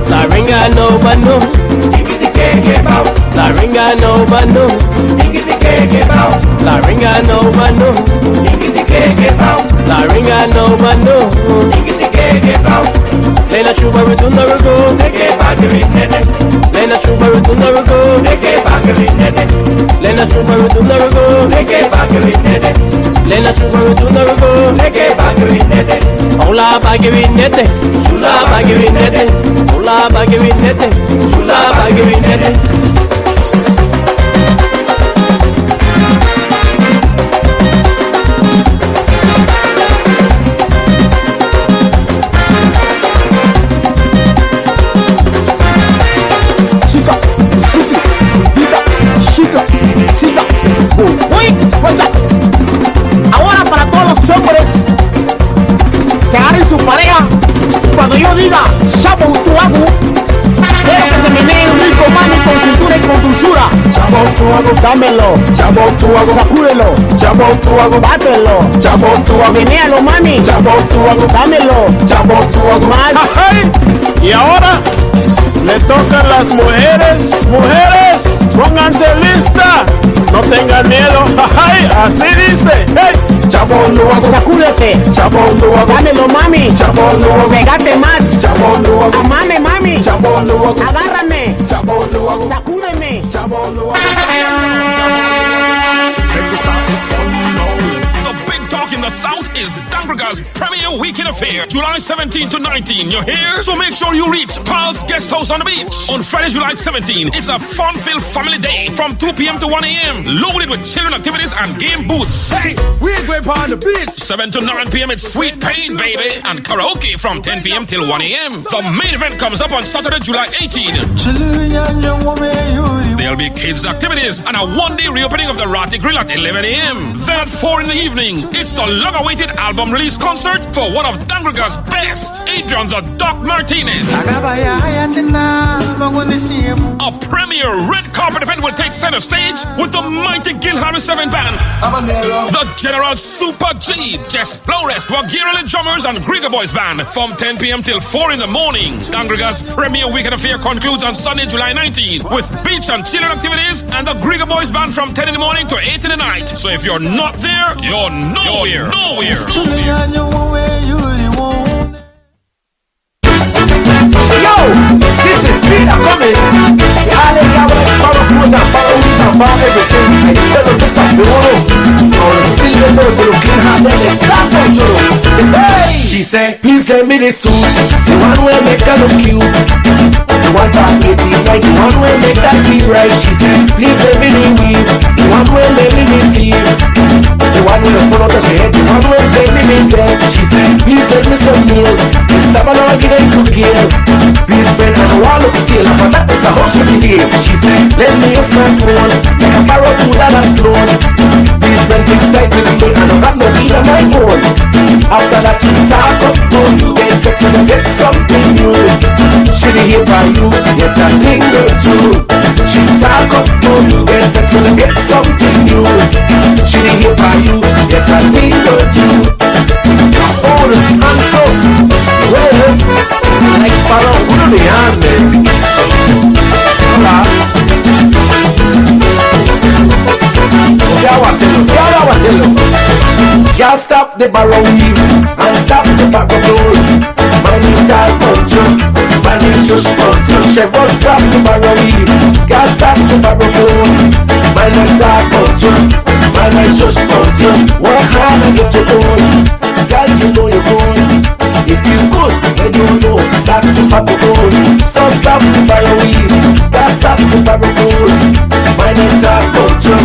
La ringa no banu, la ringa no banu, la ringa no banu, la ringa no banu. Lena Subaru Tundarugo, Neke Bakirinete. Lena Subaru Tundarugo, Neke Bakirinete. Lena Subaru Tundarugo, Neke Bakirinete. Lena Subaru Tundarugo, Neke Bakirinete. Hola Bakirinete, Chula Bakirinete. Hola Bakirinete, Chula Bakirinete. Ahora para todos los hombres que agarren su pareja, cuando yo diga chavo tu hago, quiero que se meneen rico, mami, con cintura y con dulzura. Chavo tu hago, dámelo. Chavo tu hago, sacúdelo. Chavo tu hago, bátelo. Chavo tu hago, menéalo, mami. Chavo tu hago, dámelo. Chavo tu hago, más. ¡Ay! Y ahora le tocan las mujeres. Mujeres, pónganse lista. No tengan miedo. ¡Ay! Así dice. ¡Hey! Chavo lo hago. Sacúdete. Chavo lo hago. Dámelo, mami. Chavo lo hago. Pegate más. Chavo lo hago. Amame, mami. Chavo lo hago. Agárrame. Chavo lo hago. Sacúdeme. Chavo lo hago. The big talk in the South is Dangraga's premier weekend affair, July 17 to 19. You're here? So make sure you reach Paul's Guest House on the beach. On Friday, July 17, it's a fun-filled family day from 2 p.m. to 1 a.m. Loaded with children activities and game booths. Hey, we're going on the beach. 7 to 9 p.m. it's Sweet Pain, baby, and karaoke from 10 p.m. till 1 a.m. The main event comes up on Saturday, July 18. There'll be kids' activities and a one-day reopening of the Rati Grill at 11 a.m. Then at 4 in the evening, it's the long-awaited album release concert for one of Dangraga's best, Adrian the Doc Martinez. A premier red carpet event will take center stage with the mighty Gil Harris 7 Band, the General Super G, Jess Flores, Wagirale Drummers, and Grigger Boys Band from 10 p.m. till 4 in the morning. Dangraga's premier weekend affair concludes on Sunday, July 19 with beach and children activities and the Grigger Boys Band from 10 in the morning to 8 in the night. So if you're not there, you're nowhere. Yo, this is Vida coming. Ahí te lo desaforo. Ahora still you know to look clean hand and it clap on to. Hey! She said, please send me the suit, the one where make her look cute, the one for 18, the one where make that feel right. She said, please send me the weave, the one where make me the teeth, the one where pull out the head, the one where take me in bed. She said, please send me some meals, this time I don't get into gear. Please friend, I don't want to look still, but that is a whole shit here. She said, lend me your smartphone, make a borrow to that and sloan. Please friend, things like with me, I don't have no need of my own. After that she talk up to you, get fixed and get something new. She did hear by you, yes I think they true. She talk up to you, get fixed and get something new. She did hear by you, yes I think they true. Oh, this answer, well, like Pharaoh, who do they have there? Hola. Y'all stop the barrow wheel and stop the barrow clothes. My name tall culture, my name shush culture. Chevron stop the barrow wheel, y'all stop the barrow phone. My name tall culture, my name shush culture. Work hard and get your own. Girl, you know you're going. If you good, then you know that you have to own. So stop the barrow wheel, y'all stop the barrow clothes. My name tall culture,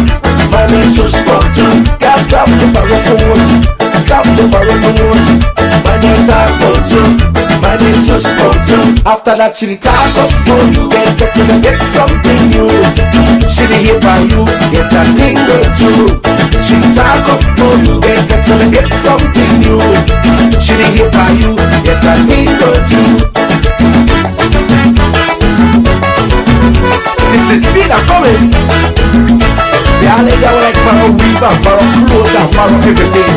my name shush culture. Y'all stop the barrow phone, stop the barrow phone. My name tall culture, my name shush culture. After that she talk up to you, get fixed and get something new. She did hear by you, yes I think they true. She talk up to you, get fixed and get something new. She did hear by you, yes I think they true. This is Peter coming. The only guy like borrow weave and borrow clothes and borrow everything.